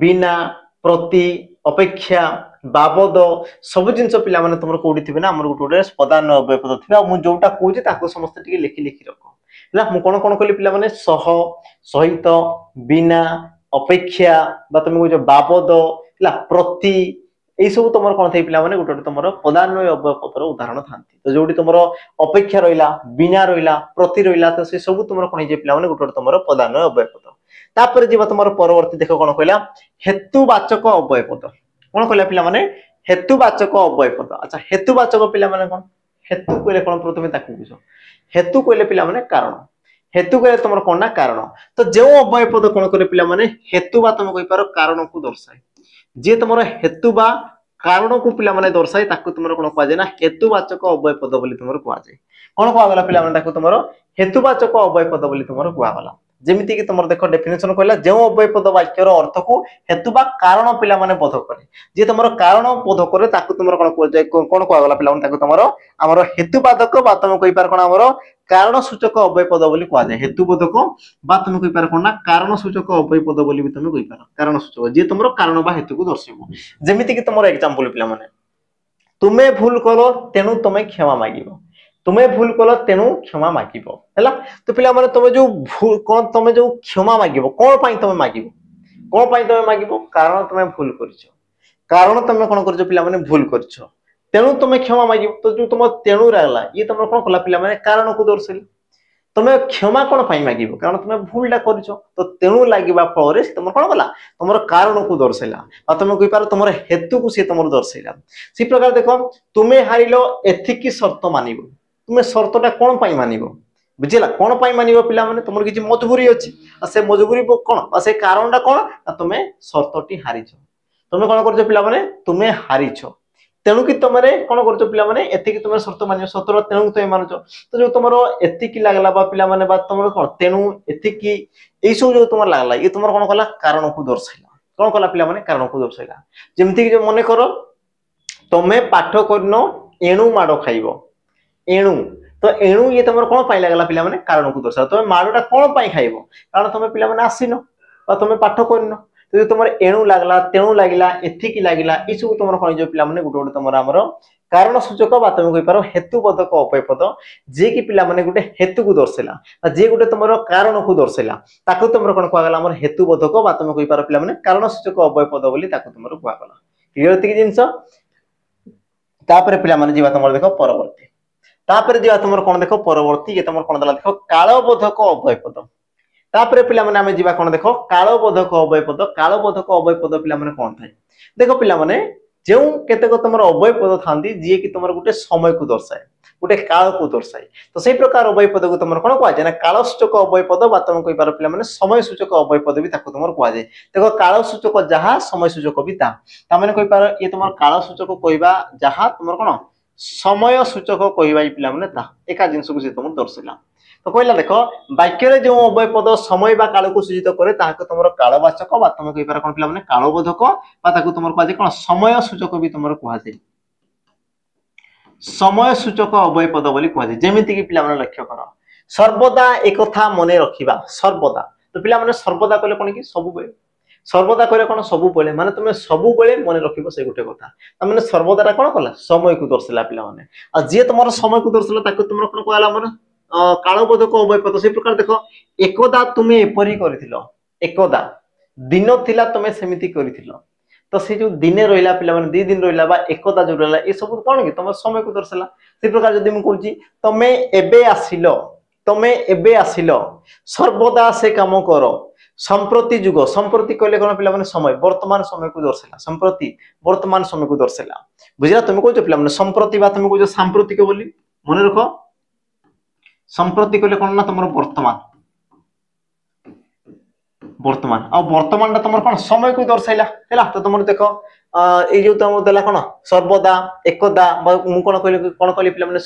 बिना प्रति अपेक्षा बाबद सब जिंस पिला माने तुमरो कोडी थिबे ना हमर गुटे पदान्वय अव्यय पद थिबे आ मु जोटा कहूछि ताको समस्त टिके लिखि लिखि रखो हला मु कोन कोन कहली पिला माने सह सहित बिना अपेक्षा बा तुम कहजो बाबद हला प्रति এই सब तुम कौन थे पिला माने गोटे तुम पदान्वय अव्यय पदर उदाहरण था तो जो तुम अपेक्षा रहा बिना रहा प्रति रहा तो से सब तुम कौन पिला माने गोटे तुम पदान्वय अव्यय पद तापर जीवा तुम परवर्ती देख कौन कहला हेतुवाचक अव्यय पद कौन कहला पिला माने हेतुवाचक अव्यय पद अच्छा हेतुवाचक पिला माने कौन हेतु कहले कौन प्रथमे ताकू बुझ हेतु कहले पिला माने कारण हेतु कहले तुम कौन ना कारण तो जो अव्यय पद कौन करे पिला माने हेतु बा तुम कहि पारो कारण को दर्शाए जे तुम हेतु बा कारण को पिला माने दर्शाए ताकू तुम कौन कह जाए ना हेतुवाचक अव्यय पद बोली तुम कह जाए कौन कह गला पिला माने ताकू तुम हेतुवाचक अव्यय पद बोली तुम कह गला जेमिति कि तुम देख डेफिनेशन कहला जो अव्यय पद वाक्यर अर्थ को हेतु बा कारण पिला माने बोध करे जे तुम कारण बोध करे ताकू तुम कौन कह गला पिला माने ताकू तुम हमर हेतुवादक बा तुम कहि पार कोन हमर कारण सूचक अव्यय पद बोली कह जाए हेतुबोधक बा तुम कहि पार कोन ना कारण सूचक अव्यय पद बोली भी तुम कहि पार कारण सूचक जे तुम कारण बा हेतु को दर्शाइबो जेमिति कि तुम एग्जांपल पिला माने तुमे भूल कलो तेनु तुमे क्षमा मागिबो तुमे भूल कलो तेनु क्षमा मागिबो हैला तो पिला माने तुमे जो भूल कोन तुमे जो क्षमा मागिबो कोन पई तुमे मागिबो कोन पई तुमे मागिबो कारण तुमे भूल करछो कारण तुमे कोन करछो पिला माने भूल करछो तेनु तुमे क्षमा मागिबो तो जो तुम तेनु रहला ये तुम कोन कला पिला माने कारण को दर्शाइल तुमे क्षमा कोन पई मागिबो कारण तुमे भूलटा करछो तो तेनु लागिबा फଳରେ तुम कोन कला तुमर कारण को दर्शाइला आ तुम कहि पारो तुमर हेतु को से तुमर दर्शाइला सी प्रकार देखो तुमे हारिलो एथिकी शर्त मानिबो तुमे शर्तटा कोन पई मानिबो बुझिला कोन पई मानिबो पिला माने तुमर किछि मजबूरी अछि आ से मजबूरी कोन आ से कारणटा कोन आ तुमे शर्तटी हारिछो तुमे कोन करछो पिला माने तुमे हारिछो तेणु कि तुम कौन कर पिला माने एतिकी तुम शर्त मान शर्त तेणु तुम मानुच तो जो तुम एतिकी लगला पिला माने तुम कौन तेणु एतिकी यही सब जो तुम लगला ये तुम कौन कला कारण को दर्शाइला कौन कला पिला माने कारण को दर्शाइला जेमति कि जो मन कर तुमे पाठ करन एणु माड़ खाइबो एणु तो एणु ये तुम कौन पाई लगला पिला माने कारण को दर्शाइला तुम माड़टा कौन पाई खाइबो कारण तुम पिला माने आसीनो बा तुम पाठ करन तो तुम एणु लगला तेणु लगिला एथिकी लगिला ई सब तुम कौन जो पिला माने गोटे गोटे तुम आमर कारण सूचक बा तुम कहि पारो हेतुबोधक अव्यय पद जे कि पिला माने गोटे हेतु को दर्शाइला जे गोटे तुम कारण को दर्शाइला ताकू तुम कौन कहगला हमर हेतुबोधक बा तुम कहि पारो पिला माने कारण सूचक अव्यय पद बोली ताकू तुम कहगला क्लियर एतिकी जिंस तापर पिला माने जीवा तुम देखो परवर्ती तापर जीवा तुम कौन देखो परवर्ती ये तुम कौन दला देखो कालबोधक अव्यय पद तापर पिला माने आमे जीवा कोन देखो कालबोधक अव्यय पद पिला माने कोन थाय देखो पिला माने जे केतेक तमर अव्यय पद थांदी जे कि तमर गुटे समय को दर्शाए गुटे काल को दर्शाए तो सेही प्रकार अव्यय पद को तमर कोन कहै ना काल सूचक अव्यय पद बा तम कहि पारो पिला माने समय सूचक अव्यय पद भी ताको तमर कहै जाय देखो काल सूचक जहा समय सूचक भी ता माने कहि पारो ये तमर काल सूचक कहबा जहा तमर कोन समय सूचक कहबा पिला माने ता एका जिंस को से तमर दर्शाइला तो कहला देखो वाक्य जो अव्यय पद समय बा काल को सूचित करे ताको तुमर कालवाचक बा तुम कहि पार कोन पिला माने कालबोधक बा ताको तुमर कहै कोन समय सूचक भी तुमर कहै जाय समय सूचक अव्यय पद बोली कहै जाय जेमिति कि पिला माने लक्ष्य कर सर्वदा एक कथा मने रखिबा सर्वदा तो पिला माने सर्वदा कहले कोन कि सब बेले सर्वदा कहले कोन सब बेले माने तुमे सब बेले मने रखिबो से गुटे कथा त माने सर्वदाटा कोन कला समय को दर्शाला पिला माने आ जे तुमर समय को दर्शाला ताको तुमर कोन कहला माने कालबोधक अव्यय पद से प्रकार देखो एकदा तुमे एपरी करिथिलो एकदा दिन थिला तुमे सेमिति करिथिलो तो से जो दिने रहिला पिला माने 2 दिन रहिला बा एकदा जो रहिला ए सब कोन कि तुम समय को दर्शाला से प्रकार जदी म कहूची तुमे एबे आसिलो सर्वदा से काम करो संप्रति जुग संप्रति कहले कोन पिला माने समय वर्तमान समय को दर्शाला संप्रति वर्तमान समय को दर्शाला बुझला तुम कहूछ पिला माने संप्रति बा तुम कहूछ सांप्रतिक बोली मने रखो संप्रति कहले कोन ना तुमर वर्तमान वर्तमान आ वर्तमान तुम कोन समय को दर्शाइला हैला तो तुम देखो ए जो तुम देला कोन सर्वदा एकदा मु कोन कहली पिला माने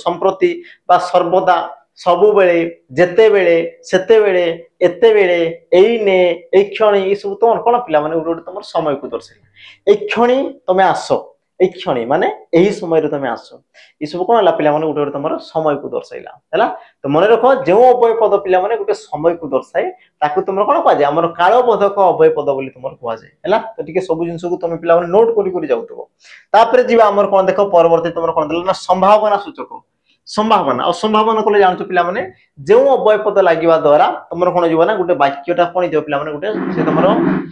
संप्रति बा सर्वदा सबु बेले जेते बेले सेते बेले एते बेले एइने ए क्षणी ई सब तुम कोन पिला माने उडो तुम समय को दर्शाइला ए क्षणी तुमे आसो ए क्षणी माने एही समय रे तुमे आसो ई सब कोन ला पिला माने उडो तुमर समय को दर्शाइला हैला तो मने रखो जे अव्यय पद पिला माने गुटे समय को दर्शाए ताकू तुमर कोन कहै हमर कालबोधक अव्यय पद बोली तुमर कहै जाय हैला तो ठीक सब जिंस को तुम पिला माने नोट करि जाउतबो तापर जीवा हमर कोन देखो परवर्ती तुमर कोन देला ना संभावना सूचक संभावना और संभावना कोले जानचो पिला माने जे अव्यय पद लागिबा द्वारा तुमर कोन जीवा ना गुटे वाक्यटा कोन दियो पिला माने गुटे से तुमर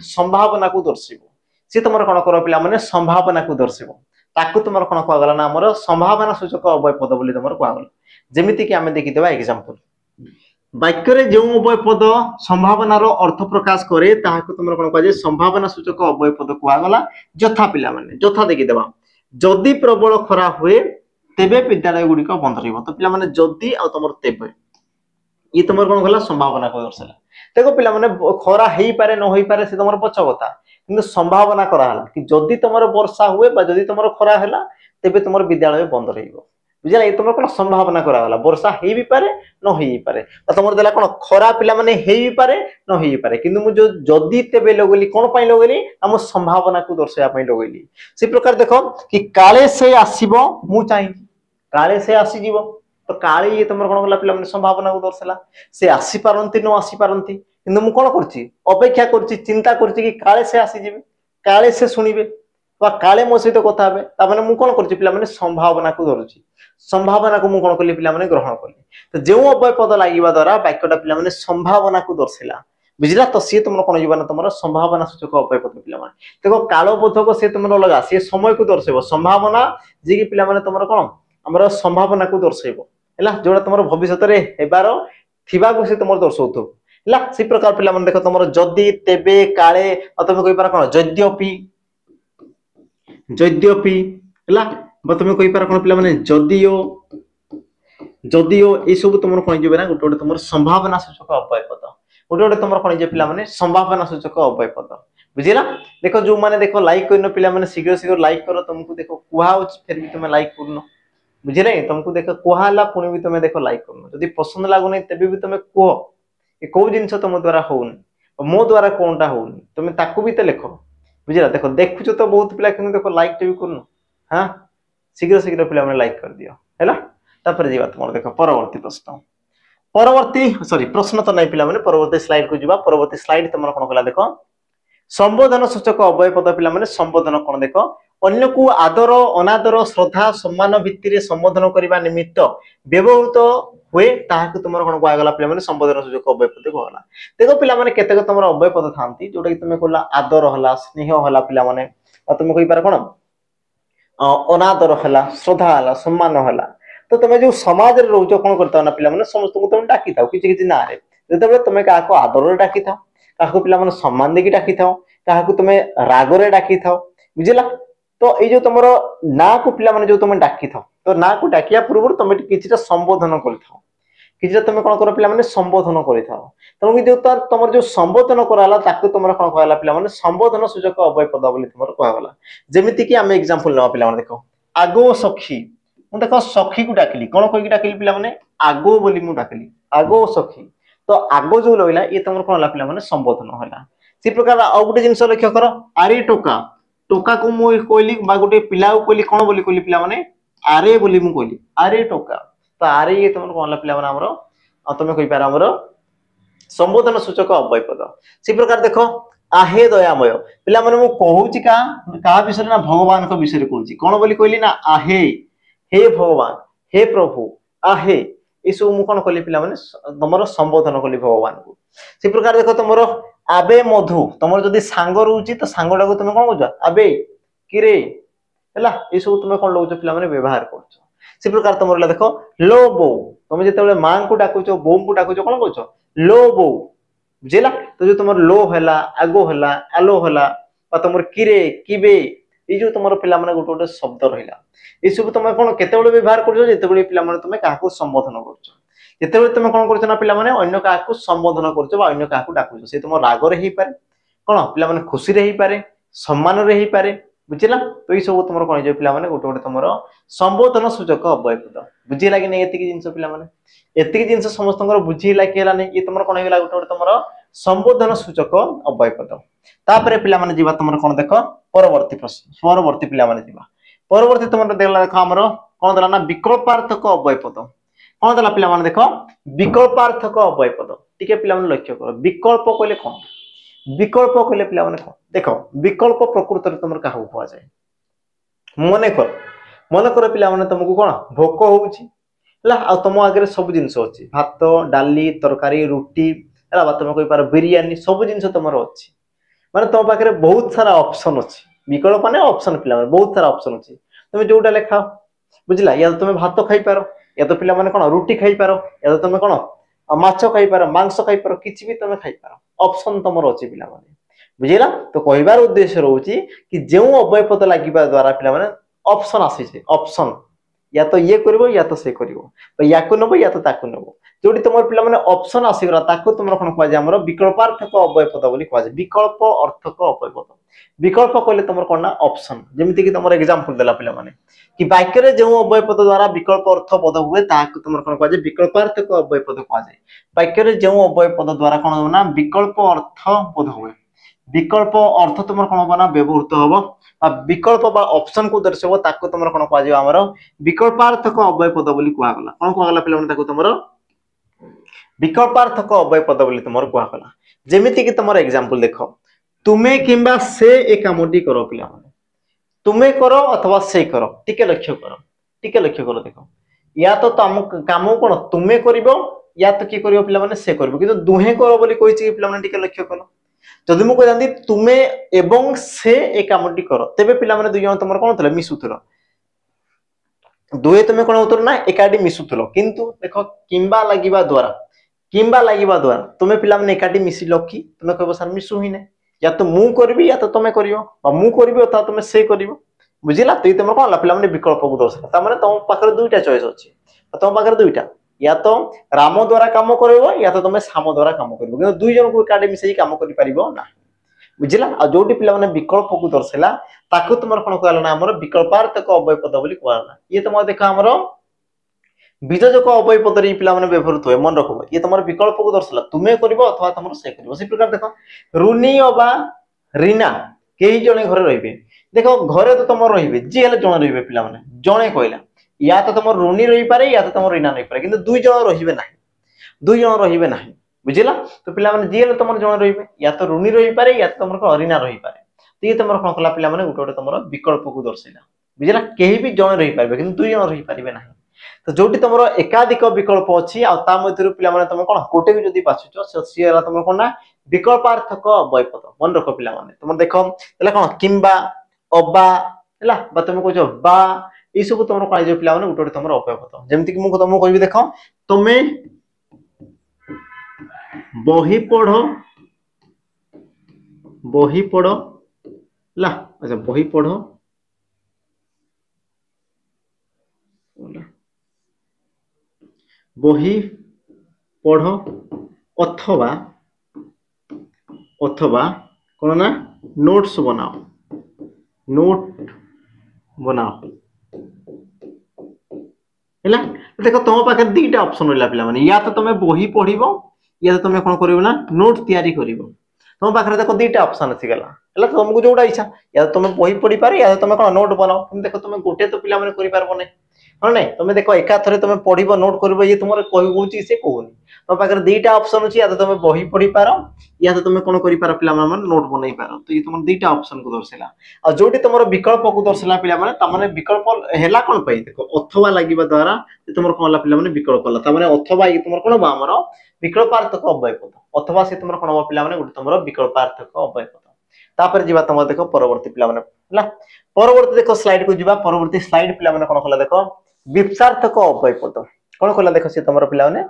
संभावना को दर्शिबो सी तुम कौन कर पिला माने संभावना को दर्शेब ताकू तुम कौन कहगला ना आमर संभावना सूचक अव्यय पद बोली तुम कहगला जेमिति कि आमे देखिदेबा एग्जांपल वाक्य रे जो अव्यय पद संभावनार अर्थ प्रकाश करे ताहाकू तुम कौन कह संभावना सूचक अव्यय पद कहगला यथा पिला माने यथा देखिदेबा जदि प्रबल खरा हुए तेबे विद्यालय गुड़िक बंद रहिबो तो पिला माने जदि आ तुम तेबे ये तुम कौन कहला संभावना को दर्शाला देखो पिला माने खरा हेई पारे न होई पारे से तुम पछ कथा किंतु संभावना करा हला कि जदि तुम वर्षा हुए बा जदि तुम खरा हला तेबे तुम विद्यालय बंद रहिबो बुझला ये तुम कौन संभावना करा हला वर्षा हेई भी पारे न होई पारे तो तुम देला कौन खरा पिला माने हेई पारे न होई पारे किंतु मु जो जदि तेबे लगेली कोन पई लगेली हम संभावना को दर्शाया पई लगेली से प्रकार देखो कि काले से आसीबो मु चाहि काले से आसी जीवो तो काले ये तुम कौन कला पिला माने संभावना को दर्शाला से आसी पारंती न आसी पारंती किंतु मु कोन करछि अपेक्षा करछि चिंता करछि कि काले से आसी जीवे काले से सुनिबे वा काले मो सहित कथा हेबे ता माने मु कोन करछि पिला माने संभावना को धरुछि संभावना को मु कोन कली पिला माने ग्रहण कली तो जेउ अव्यय पद लागिबा द्वारा वाक्यटा पिला माने संभावना को दर्शाला बुझला तो सी तुम कोन जीवन तुम संभावना सूचक अव्यय पद पिला माने देखो कालो बोधक से तुम लगा से समय को दर्शाइबो संभावना जे कि पिला माने तुम कोन हमर संभावना को दर्शाइबो हैला जोडा तुम भविष्य रे हेबार थिबा को से तुम दर्शाउथो हैला सी प्रकार पिला माने देखो तुम जदि तेबे काले तुम कहि पार कोन यद्यपि यद्यपि हैला तुम कहि पार कोन पिला माने जदियो जदियो ए सब तुम कोन जेबे ना गोटे गोटे तुम संभावना सूचक अव्यय पद गोटे गोटे तुम कोन जे पिला माने संभावना सूचक अव्यय पद बुझिला देखो जो माने देखो लाइक करनो पिला माने शीघ्र शीघ्र लाइक करो तुमको देखो कुहा फिर भी तुम लाइक करनो बुझिले तुमको देखो कुहाला पुणी भी तुम देखो लाइक करनो जदि पसंद लागुनी तेबे भी तुम कह कि को जिनस तुम द्वारा होउनी मो द्वारा कोनटा होउनी तुम ताकू भी तो लिखो बुझिला देखो देखुछ तो बहुत पिला कि देखो लाइक भी करनो हां शीघ्र शीघ्र पिला माने लाइक कर दियो हैला तापर जीवा तुम देखो परवर्ती प्रश्न परवर्ती सॉरी प्रश्न तो नहीं पिला माने परवर्ती स्लाइड को जीवा परवर्ती स्लाइड तुम कोन कला देखो संबोधन सूचक अव्यय पद पिला माने संबोधन कोन देखो अन्य को आदर अनादर श्रद्धा सम्मान भित्ति संबोधन करने निमित्त व्यवहृत हुए ताहाकु तुम कोन कहगला पिला माने संबोधन सूचक अव्यय पद कहला देखो पिला माने केतेक तुम अव्यय पद थांती जोटा कि तुम कहला आदर हला स्नेह हला पिला माने तुम कहि पार कोन अनादर हला श्रद्धा हला सम्मान हला तो तुम जो समाज रे रहउछ कोन करता ना पिला माने समस्त को तुम डाकी थाओ किछि किछि ना रे जतबे तुम काको आदर रे डाकी थाओ काको पिला माने सम्मान देकी डाकी थाओ काको तुम राग रे डाकी थाओ बुझिला तो ये जो तुम ना को पिला माने जो तुम डाकी थाओ तो ना को डाकिया पूर्व तुम किछिटा संबोधन करिथाओ किछिटा तुम कोन कर पिला माने संबोधन करिथाओ तुम जो तुम जो संबोधन कराला ताकू तुम कोन कहला पिला माने संबोधन सूचक अव्यय पद बोली तुम कहगला जेमिति कि हम एग्जांपल लेवा पिला माने देखो आगो सखी मु देखो सखी को डाकिली कोन कहि डाकिली पिला माने आगो बोली मु डाकिली आगो सखी तो आगो जो लइला ये तुम कोन ला पिला माने संबोधन होला सी प्रकार आ गुटे जिंस लक्ष्य कर आरे टोका टोका को मु कहली बा गुटे पिला को कहली कोन बोली कहली पिला माने आरे बोली मु कहली आरे टोका तो आरे ये तुम कोन ला पिला माने हमरो तुम कहि पार हमरो संबोधन सूचक अव्यय पद सी प्रकार देखो आहे दयामय पिला माने मु कहूची का विषय ना भगवान को विषय कहूची कोन बोली कहली ना आहे हे भगवान हे प्रभु आहे इसु मु कोन कहली पिला माने तमरो संबोधन कहली भगवान को सी प्रकार देखो तमरो आबे मधु तमरो जदी सांग रहउची तो सांगडा को तुम कोन कहू आबे किरे हैला ए सब तुम कोन लउछ पिला माने व्यवहार करछ सी प्रकार तमरो देखो लो बो तुम जेतेबेले मां को डाकुछ बो को डाकुछ कोन कहछ लो बो बुझिला तो जो तुम लो हला आगो हला आलो हला बा तुम किरे किबे ए जो तुम पिला माने गोटे गोटे शब्द रहिला ए सब तुम कोन केतेबेले व्यवहार करछ जेतेबेले पिला माने तुम काहाको संबोधन करछ जेतेबेले तुम कोन करछ ना पिला माने अन्य काहाको संबोधन करछ बा अन्य काहाको डाकुछ से तुम राग रे ही पारे कोन पिला माने खुशी रे ही पारे सम्मान रे ही पारे बुझिला तो ई सब तुम कोन जे पिला माने गोटे गोटे तुमरो संबोधन सूचक अव्यय पद बुझिला कि नै एतिकी जिंस पिला माने एतिकी जिंस समस्तंकर बुझिला कि हला नै ई तुमरो कोन हेला गोटे गोटे तुमरो संबोधन सूचक अव्यय पद तापरे पिला माने जीवा तुमरो कोन देखो परवर्ती प्रश्न परवर्ती पिला माने जीवा परवर्ती तुमरो देखला देखो हमरो कोन दला ना विकल्पार्थक अव्यय पद कोन दला पिला माने देखो विकल्पार्थक अव्यय पद टिके पिला माने लक्ष्य करो विकल्प कहले कोन विकल्प कहले पिला माने कोन देखो विकल्प प्रकृति रे तुमरो काहू हुआ जाय मन कर पिला माने तुमको कोन भोक होउची हला आ तुम आगे सब जिंस अछि भात डाली तरकारी रोटी हला तुम कहि पार बिरयानी सब जिंस तुमरो अछि माने तुम पाखे बहुत सारा ऑप्शन अच्छी विकल्प माने ऑप्शन पिला बहुत सारा ऑप्शन अच्छी तुम जोटा लेखा बुझला या तो तुम भात खाई पार या तो पिला माने कोन रोटी खाई पार या तो तुम कोन माछ खाई पार मांस खाई पार किछि भी तुम खाई पार ऑप्शन तुमर अच्छी पिला माने बुझिला तो कहबार उद्देश्य रोची कि जो अव्यय पद लागिबा द्वारा पिला माने ऑप्शन आसी छे ऑप्शन या तो ये करिवो या तो से करिवो तो याकु नबो या तो ताकु नबो जोडी तुमर पिला माने ऑप्शन आसीगला ताकु तुमर कोन कहवा जे हमर विकल्पार्थक अव्यय पद बोली कहवा जे विकल्प अर्थक अव्यय पद विकल्प कहले तुमर कोन ना ऑप्शन जेमिति कि तुमर एग्जांपल देला पिला माने कि वाक्य रे जो अव्यय पद द्वारा विकल्प अर्थ पद हुए ताकु तुमर कोन कहवा जे विकल्पार्थक अव्यय पद कहवा जे वाक्य रे जो अव्यय पद द्वारा कोन हो ना विकल्प अर्थ पद हुए विकल्प अर्थ तुमर कोन बना व्यवहृत होबो आ विकल्प बा ऑप्शन को दर्शाबो ताकु तुमर कोन कहवा जे हमर विकल्पार्थक अव्यय पद बोली कहवा गला कोन कहवा गला पिला माने ताकु तुमर विकल्पार्थक अव्यय पद बोली तुमर कहवा गला जेमिति कि तुमर एग्जांपल देखो तुमे किंबा से एक कामटी करो पिला माने तुमे करो अथवा से करो टिके लक्ष्य करो देखो या तो तुम काम कोन तुमे करिवो या तो की करिवो पिला माने से करिवो किंतु दुहे करो बोली कहिछि कि पिला माने टिके लक्ष्य करो जदि मु कहंती तुमे एवं से एक कामटी करो तेबे पिला माने दुई जन तुमर कोन थला मिसुथलो दुए तुमे कोन उतर ना एकाडी मिसुथलो किंतु देखो किंबा लागिबा द्वारा तुमे पिला माने एकाडी मिसिलो कि तुमे कहबो सर मिसु ही नै या तो मु करबी या तो तुमे करियो आ मु करबी अथवा तुमे से करियो बुझिला तो तुम कोन ला पिला माने विकल्प को दोष ता माने तुम पाखर दुईटा चॉइस अछि तुम पाखर दुईटा या तो राम द्वारा काम करबो या तो तुमे श्याम द्वारा काम करबो किंतु दुई जन को एकाडी मिसई काम करि परिबो ना बुझिला आ जोटी पिला माने विकल्प को दर्शला ताकू तुमर कोन कहला ना हमर विकल्पार्थक अव्यय पद बोली कहला ये तुम देखा हमर बीजजक अव्यय पद रे पिला माने व्यवहृत होय मन रखबो ये तुमर विकल्प को दर्शला तुमे करबो अथवा तुमर से करबो से प्रकार देखो रुनी अबा रीना केही जने घरे रहिबे देखो घरे तो तुमर रहिबे जे हेले जने रहिबे पिला माने जने कहला या तो तुमर रुनी रहि पारे या तो तुमर रीना रहि पारे किंतु दुई जन रहिबे नाही बुझिला तो पिला माने जे हेले तुमर जने रहिबे या तो रुनी रहि पारे या तो तुमर रीना रहि पारे तो ये तुमर कोन कला पिला माने गुटे तुमर विकल्प को दर्शैला बुझिला केही भी जने रहि पारबे किंतु दुई जन रहि पारिबे नाही तो जोटी तुमर एकाधिक विकल्प अछि आ ता मध्यरु पिला माने तुम कोन कोटे भी जदी बाछुचो से हला तुमर कोन ना विकल्पार्थक अव्यय पद मन रखो पिला माने तुम देखो हला कोन किंबा अबा हला बा तुम कहजो बा ई सब तुमर काय जो पिला माने गुटे तुमर अव्यय पद जेमति कि मु तुम कहबी देखो तुमे बही पढ़ो ला अच्छा बही पढ़ो बही पढ़ो अथवा कोन ना नोट्स बनाओ हैला देखो तुम पाखे दीटा ऑप्शन रहला पिला माने या तो तुम बही पढ़िबो या तो तुम कोन करिवो ना नोट तयारी करिवो तुम पाखे देखो दीटा ऑप्शन अछि गला हैला तुमको जोडा इच्छा या तो तुम बही पढ़ी पारे या तो तुम कोन नोट बनाओ तुम देखो तुम गोटे तो पिला माने करि पारबो नै हां नै तुम देखो एका थरे तुम पढ़िबो नोट करिवो ये तुमरे कहि होउची से कहूनी तुम पाखे दीटा ऑप्शन अछि या तो तुम बही पढ़ी पारो या तो तुम कोन करि पारो पिला माने नोट बनाई पारो तो ये तुम दीटा ऑप्शन को दर्शला आ जोटी तुमरो विकल्प को दर्शला पिला माने त माने विकल्प हेला कोन पई देखो अथवा लागिबा द्वारा तुमर कोन ला पिला माने विकल्प ला त माने अथवा ये तुमर कोन बा हमरो विकल्पार्थक अव्यय पद अथवा से तुमर कोन बा पिला माने गुटे तुमरो विकल्पार्थक अव्यय पद तापर जीवा तुम देखो परवर्ती पिला माने हला परवर्ती देखो स्लाइड को जीवा परवर्ती स्लाइड पिला माने कोन कला देखो विपसार्थक अव्यय पद कोन कला देखो से तुमर पिला माने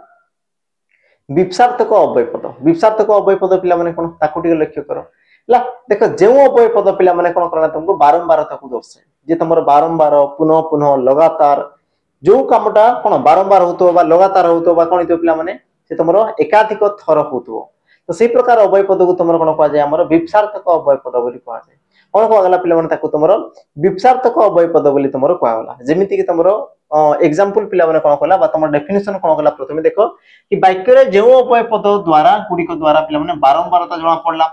विपसार्थक अव्यय पद पिला माने कोन ताकू टिके लक्ष्य करो ला देखो जे अव्यय पद पिला माने कोन करना तुमको बारंबार ताकू दर्शाए जे तुमर बारंबार पुनः पुनः लगातार जो कामटा कोन बारंबार होतो बा लगातार होतो बा कोन तो पिला माने से तुमरो एकाधिक थर होतो तो सेही प्रकार अव्यय पद को तुमर कोन कहा जाय हमर विपसार्थक अव्यय पद बोली कहा जाय कोन कहा गला पिला माने ताकू तुमरो विपसार्थक अव्यय पद बोली तुमरो कहा गला जेमिति कि तुमरो एग्जांपल पिला माने कोन कहला बा तुमर डेफिनेशन कोन कहला प्रथमे देखो कि वाक्य रे जे अव्यय पद द्वारा गुडी को द्वारा पिला माने बारंबारता जणा पड़ला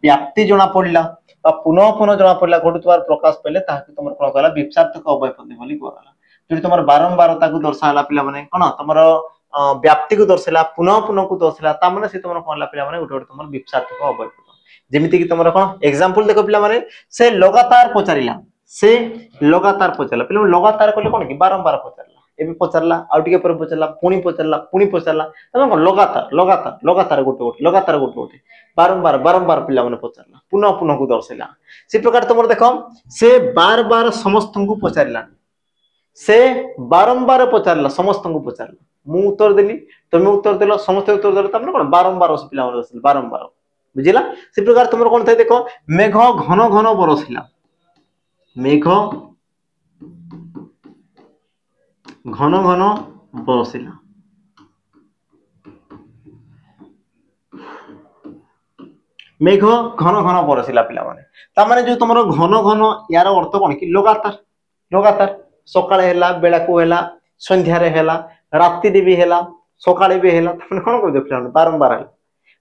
व्याप्ति जणा पड़ला बा पुनः पुनः जणा पड़ला घटुतवार प्रकाश पहिले ताकि तुमर कोन कहला विपसार्थक अव्यय पद बोली कहला जदि तुमर बारंबारता को दर्शाला पिला माने कोन तुमर व्याप्ति को दर्शला पुनः पुनः को दर्शला ता माने से तुमर कोन ला पिला माने गुटे गुटे तुमर विपसार्थक अव्यय पद जेमिति कि तुमर कोन एग्जांपल देखो पिला माने से लगातार पचारिला पिला लगातार कहले कोन कि बारंबार पचारला एबे पचारला आउ टिके पर पचारला पुणी पचारला तमे कोन लगातार गोटे बारंबार पिला माने पचारला पुनः को दर्शैला से प्रकार तुम देख से बार बार समस्त को पचारला से बारंबार पचारला समस्त को पचारला मु उत्तर देली तुम उत्तर देल समस्त उत्तर देल तमने कोन बारंबार से पिला माने बारंबार बुझिला से प्रकार तुम कोन थाय देखो मेघ घन घन बरसिला मेघ घन घन बरसिला मेघ घन घन बरसिला पिला माने ता माने जो तुमरो घन घन यार अर्थ कोन कि लगातार सकाळे हैला बेला को हैला संध्या रे हैला रात्रि देवी हैला सकाळे भी हैला तने कोन कर दे पिला माने बारंबार हैला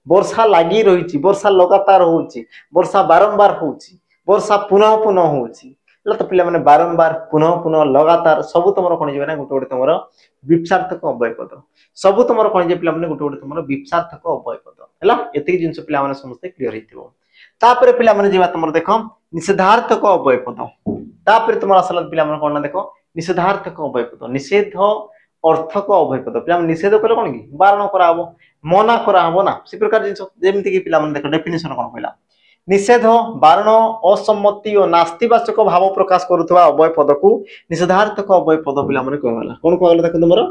वर्षा लागी रहिछि वर्षा लगातार होछि वर्षा बारंबार होछि वर्षा पुनः होछि तो पिला माने बारंबार पुनः लगातार सब तुम कौन ना गोटे गोटे तुम विपसार्थक अव्यय पद सब तुम कौन पिला माने गोटे गोटे तुम विपसार्थक अव्यय पद हैला एति जिंस पिला माने समस्त क्लियर हेतिबो तापर पिला माने जेबा तुम देखो निषेधार्थक अव्यय पद तापर तुम असला पिला माने कोन देखो निषेधार्थक अव्यय पद निषेध अर्थक अव्यय पद पिला माने निषेध करे कोन की बारण कराबो मना कराबो ना से प्रकार जिंस जेमिति की पिला माने देखो डेफिनेशन कोन कहला निषेध बारण असम्मति और नास्तिवाचक भाव प्रकाश करुवा अव्यय पद को निषेधार्थक अव्यय पद पिला माने कहला कोन कहला देखो तुमरो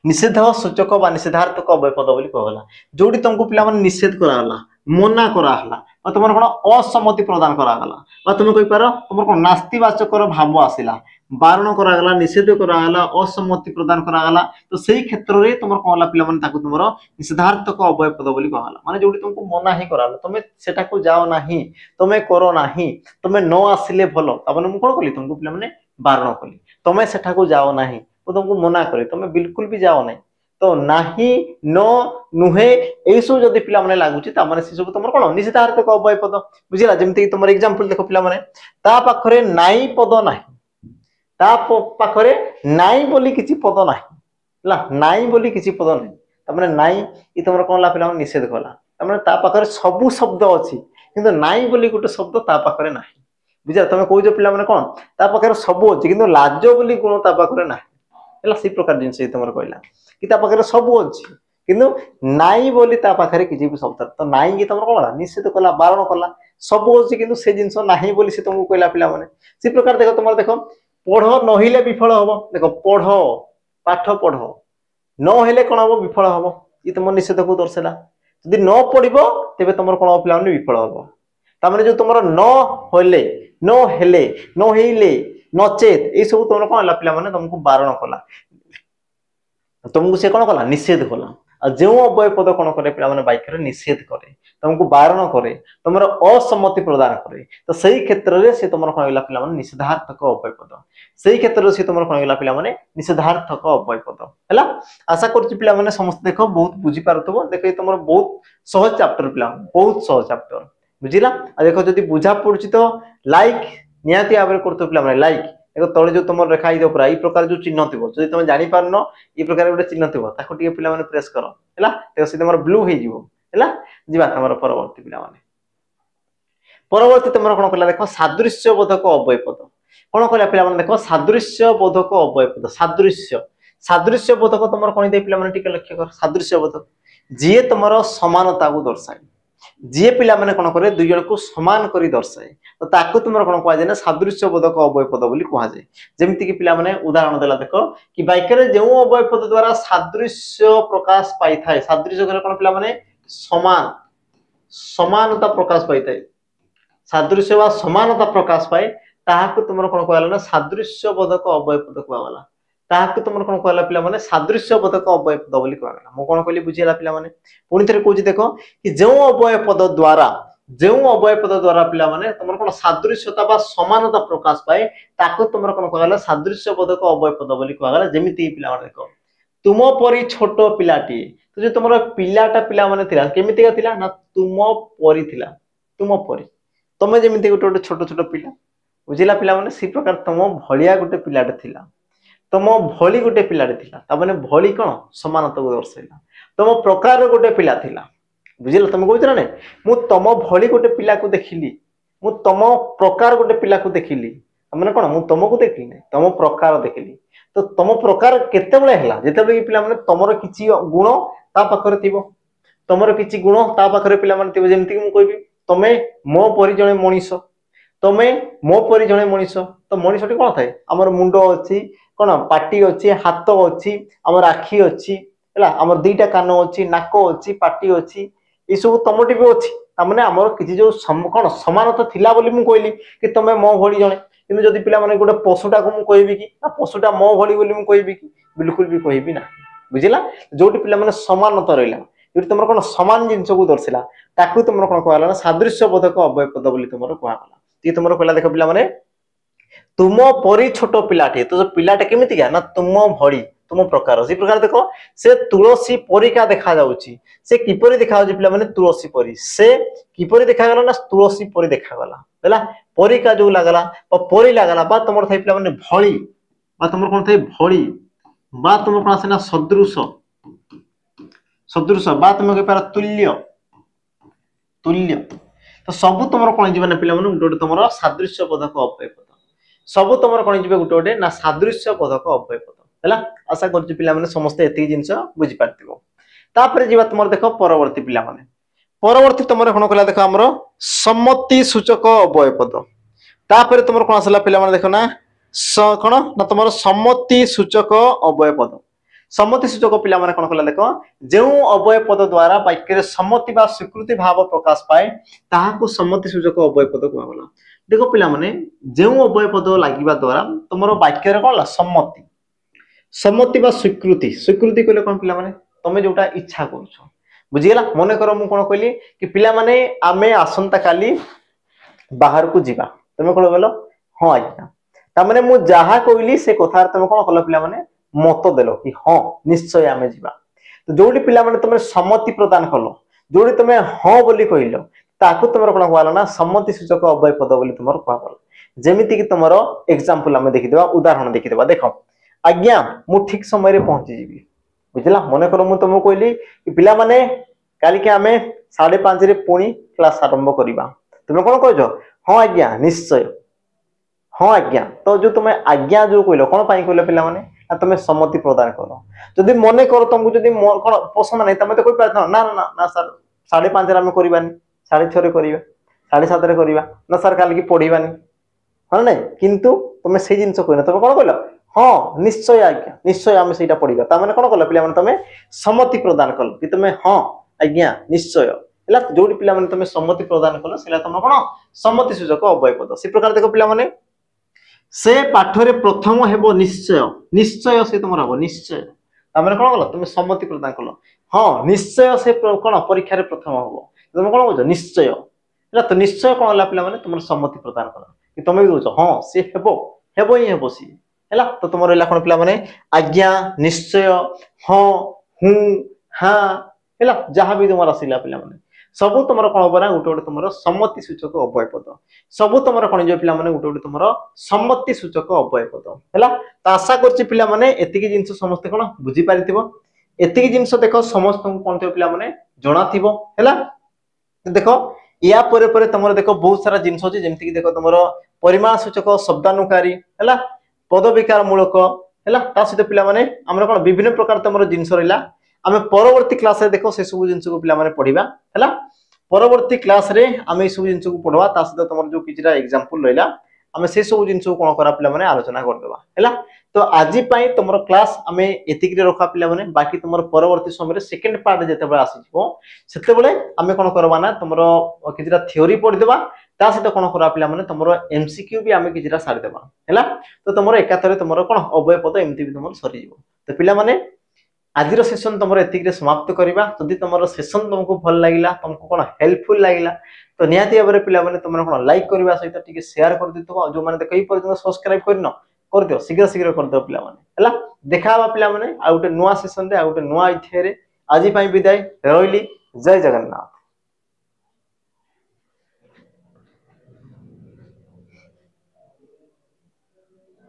निषेध सूचक बा निषेधार्थक अव्यय पद बोली कहला जोडी तुमको पिला माने निषेध कराला मना कराला और तुम कोन असम्मति प्रदान कराला और तुम कहि पारो तुम कोन नास्तिवाचक भाव आसिला बारण करागला निषेध करागला असम्मति प्रदान करागला तो सही क्षेत्र रे तुम कहला पिला माने ताकू तुमरो निषेधार्थक अव्यय पद बोली कहला माने जोडी तुमको मना ही कराला तुमे सेटा को जाओ नाही तुमे करो नाही तुमे न आसिले भलो तबने मु कोन कली तुमको पिला माने बारण कली तुमे सेटा को जाओ नाही तो तुमको मना करे तुमे बिल्कुल भी जाओ नाही तो नाही न नुहे ए सब जदी पिला माने लागुची ता माने से सब तुमर कोन निषेधार्थक अव्यय पद बुझिला जेमति तुमर एग्जांपल देखो पिला माने ता पाखरे नाई पद नाही ता पाखरे नाई बोली किछि पद नाही ला नाई बोली किछि पद नाही ता माने नाई ई तुमर कोन ला पिला माने निषेध कला ता माने ता पाखरे सब शब्द अछि किंतु नाई बोली गोटे शब्द ता पाखरे नाही बुझिला तमे कोइ जो पिला माने कोन ता पाखरे सब अछि किंतु लाज बोली गुण ता पाखरे नाही एला सी प्रकार जिंस तुमर कहला कि ता पाखरे सब अछि किंतु नाई बोली ता पाखरे किछि भी शब्द तो नाई कि तुमर कोन निषेध कला बारण कला सब अछि किंतु से जिंस नाही बोली से तुमको कहला पिला माने सी प्रकार देखो तुमर देखो पढ़ नहिले विफल हबो देखो पढ़ पाठ पढ़ न हेले कोन हबो विफल हबो ई तुम निषेध को दर्शला यदि न पढ़िबो तेबे तुमर कोन पिला माने विफल हबो ता माने जो तुमर न होले न हेले न हेले नचेत ए सब तुमर कोन ला पिला माने तुमको बारण कला तुमको से कोन कला निषेध कला जो अव्यय पद कोन करे पिला माने वाक्य निषेध करे तुमको बारण करे तुमर असम्मति प्रदान करे तो सही क्षेत्र रे से तुमर कोन गेला पिला माने निषेधार्थक अव्यय पद सही क्षेत्र रे से तुमर कोन गेला पिला माने निषेधार्थक अव्यय पद हैला आशा करछि पिला माने समस्त देखो बहुत बुझी पारतबो देखो तुमर बहुत सहज चैप्टर पिला बहुत सहज चैप्टर बुझिला आ देखो जदी बुझा पड़छि तो लाइक नियाती आबरे करतो पिला माने लाइक देखो तळे जो तुम रेखा दे पूरा ई प्रकार जो चिन्ह थिबो जदी तुम जानि पारनो ई प्रकार गोटे चिन्ह थिबो ताको टिके पिला माने प्रेस करो हैला देखो से तुमर ब्लू हे जिवो हैला जिबा हमर परवर्ती पिला माने परवर्ती तुमर कोन कहला देखो सादृश्य बोधक अव्यय पद कोन कहला पिला माने देखो सादृश्य बोधक अव्यय पद सादृश्य बोधक तुमर कोन दे पिला माने टिके लक्ष्य कर सादृश्य बोधक जे तुमर समानता को दर्शाए जे पिला माने कोन करे दुई जन को समान करी दर्शाए तो ताको तुमर कोन कहै जे सादृश्य बोधक अव्यय पद बोली कहै जे जेमिति कि पिला माने उदाहरण देला देखो कि वाक्य रे जेउ अव्यय पद द्वारा सादृश्य प्रकाश पाई थाए सादृश्य करे कोन पिला माने समान समानता प्रकाश पाई थाए सादृश्य वा समानता प्रकाश पाए ताहाको तुमर कोन कहला ना सादृश्य बोधक अव्यय पद कहवाला ताहाको तुमर कोन कहला पिला माने सादृश्य बोधक अव्यय पद बोली कहला मो कोन कहली बुझिला पिला माने पुनी थरे कहूची देखो कि जेउ अव्यय पद द्वारा पिला माने तुमर कोन सादृश्यता बा समानता प्रकाश पाए ताको तुमर कोन कहला सादृश्य बोधक अव्यय पद बोली कहला जेमिति पिला माने देखो तुम परी छोट पिलाटी तो जे तुमर पिलाटा पिला माने थिला केमिति का थिला ना तुम परी थिला तुम परी तमे जेमिति गोटे गोटे छोट छोट पिला बुझिला पिला माने सी प्रकार तुम भलिया गोटे पिलाटे थिला तुम भली गोटे पिलाटे थिला ता माने भली कोन समानता को दर्शाइला तुम प्रकार गोटे पिला थिला बुझिला तुम कहू ना मु तुम भली गोटे पिला को देखिली मु तुम प्रकार गोटे पिला को देखिली मैंने कौन मु तुमको देखली नहीं तुम प्रकार देखली तो तुम प्रकार केतेबेले हैला जेतेबेले पिला माने तमरो किछि गुण ता पाखरे थिबो तमरो किछि गुण ता पाखरे पिला माने थिबो जेमति मु कहबी तमे मो परि जणे मनीष तमे मो परि जणे मनीष तो मनीषटी कोन थाए हमर मुंडो अछि कोन पाटी अछि हाथ अछि हमर आखी अछि हैला हमर दुईटा कान अछि नाक अछि पाटी अछि ई सब तमटी भी अछि तामाने हमर किछि जो कोन समानता थिला बोली मु कहली कि तमे मो भଳି जणे किंतु जदि पिला माने गोटे पशुटा को मु कहबी कि पशुटा मो भଳି बोली मु कहबी कि बिल्कुल भी कहबी ना बुझिला जोटी पिला माने समानता रहिला जोटी तमर कोन समान जिंस को दर्शिला ताकू तमर कोन कहला ना सादृश्य बोधक अव्यय पद बोली तमर कहला ती तमर कहला देखो पिला माने तुम परी छोट पिलाटे तो पिलाटे केमिति क्या ना तुम भड़ी तुम प्रकार से प्रकार देखो से तुलसी परिका देखा जाउची से किपरि देखा जाउची पिला माने तुलसी परी से किपरि देखा गला ना तुलसी परी देखा गला हैला परिका जो लागला परी लागला बा तमर थाई पिला माने भड़ी बा तमर कोन थाई भड़ी बा तमर कोन आसेना सदृश सदृश बा तमर के पारा तुल्य तुल्य तो सब तमर कोन जीवन पिला माने गोटे तमर सादृश्य पदक अव्यय पद सब तमर कोन जीवे गोटे गोटे ना सादृश्य पदक अव्यय पद हैला आशा करछु पिला माने समस्त एती जिंस बुझी पारतिबो तापर जीवा तमर देखो परवर्ती पिला माने परवर्ती तमर कोन कहला देखो हमरो सम्मति सूचक अव्यय पद तापर तमर कोन आसला पिला माने देखो ना कोन ना तमर सम्मति सूचक अव्यय पद सम्मति सूचक पिला माने कोन कहला देखो जेउ अव्यय पद द्वारा वाक्य रे सम्मति बा स्वीकृति भाव प्रकाश पाए ताहाको सम्मति सूचक अव्यय पद कहला देखो पिला माने जेउ अव्यय पद लागिबा द्वारा तमर वाक्य रे कोन सम्मति सम्मति बा स्वीकृति स्वीकृति कहले कोन पिला माने तमे जोटा इच्छा करछो बुझिगला मने करो मु कोन कहली कि पिला माने आमे आसंता काली बाहर को जीवा तमे कोन कहलो हां आज्ञा ता माने मु जहा कहली से कथा तमे कोन कहलो पिला माने मत देलो कि हां निश्चय आमे जीवा तो जोडी पिला माने तमे सम्मति प्रदान करलो जोडी तमे हां बोली कहलो ताकू तमर कोन कहला ना सम्मति सूचक अव्यय पद बोली तमर कहला जेमिति कि तमरो एग्जांपल आमे देखि देबा उदाहरण देखि देबा देखो आज्ञा मु ठीक समय रे पहुंची जीवी बुझला मने करो मु तुमको कहली कि पिला माने काली के आमे 5:30 रे पुणी क्लास आरंभ करिबा तुमे कोन कहजो हां आज्ञा निश्चय हां आज्ञा तो जो तुमे आज्ञा जो कहलो कोन पाई कहलो पिला माने तुमे सम्मति प्रदान करो जदि मने करो तुमको जदि कोन पसंद नै तमे तो कोइ पार ना ना ना सर 5:30 रे आमे करिबानी 6:30 रे करिबा 7:30 रे करिबा ना सर काली की पढिबानी हां नै किंतु तुमे से जिंस कहना तुमे कोन कहलो हाँ निश्चय आज्ञा निश्चय आम से पढ़ा ता मैंने कौन कल पे तुम सम्मति प्रदान कल कि तुम हाँ आज्ञा निश्चय है जो पिला तुम सम्मति प्रदान कल से तुम कौन सम्मति सूचक अव्यय पद से प्रकार देख पे से पाठरे प्रथम हेबो निश्चय निश्चय से तुम हम निश्चय तामें कौन कल तुम सम्मति प्रदान कल हाँ निश्चय से कौन परीक्षा प्रथम हम तुम कौन कह निश्चय है तो निश्चय कौन है पे तुम सम्मति प्रदान कल कि तुम भी कह हाँ सी हेबो ही हेबो सी है तो तुम रहा कौन पे आज्ञा निश्चय हाँ हूँ हाँ है जहाँ भी तुम आसला पे सब तुम कौन हम ना गोटे गोटे तुम सम्मति सूचक अव्यय पद सब तुम कौन जो पे गोटे गोटे तुम सम्मति सूचक अव्यय पद है तो आशा करती पे जिन समस्त कौन बुझीपार एतिक जिनस देख समस्त कौन थे पे जना है देख या पर तुम देख बहुत सारा जिन अच्छे जमीक देख तुम परिमाण सूचक शब्दानुकारी है पद विकार मूलक है सहित पे कौन विभिन्न प्रकार तुम जिनस रहा आम परवर्ती क्लास रे देखो से सब जिनस को पे पढ़ा है परवर्ती क्लास रे आम ये सब जिनस को पढ़वा सहित तुम जो कि एग्जांपल रहा आम से सब जिनस को कौन करा पे आलोचना करदेवा है तो आज तुम क्लास आम एतिक रखा पे बाकी तुम परवर्ती समय सेकेंड पार्ट जिते आसीबे आम कौन करवा ना तुम कि थ्योरी पढ़ीदेवा ता सहित कौन करा पे तुम एमसीक्यू भी आम कि सारीदेवा है तो तुम एकाथरे तुम कौन अव्यय पद एमती भी तुम सरीज तो पे आज सेसन तुम एतिक समाप्त करवा जदि तुम सेसन तुमको भल लगे तुमको कौन हेल्पफुल लगे तो निहाती भाव में पे तुम कौन लाइक करने सहित शेयर कर देव जो मैंने देख पर्यटन सब्सक्राइब कर दियो शीघ्र शीघ्र कर दो पे देखा पे आ गोटे नुआ सेसन रे आ गोटे नुआ अध्याय आज विदाय रही जय जगन्नाथ।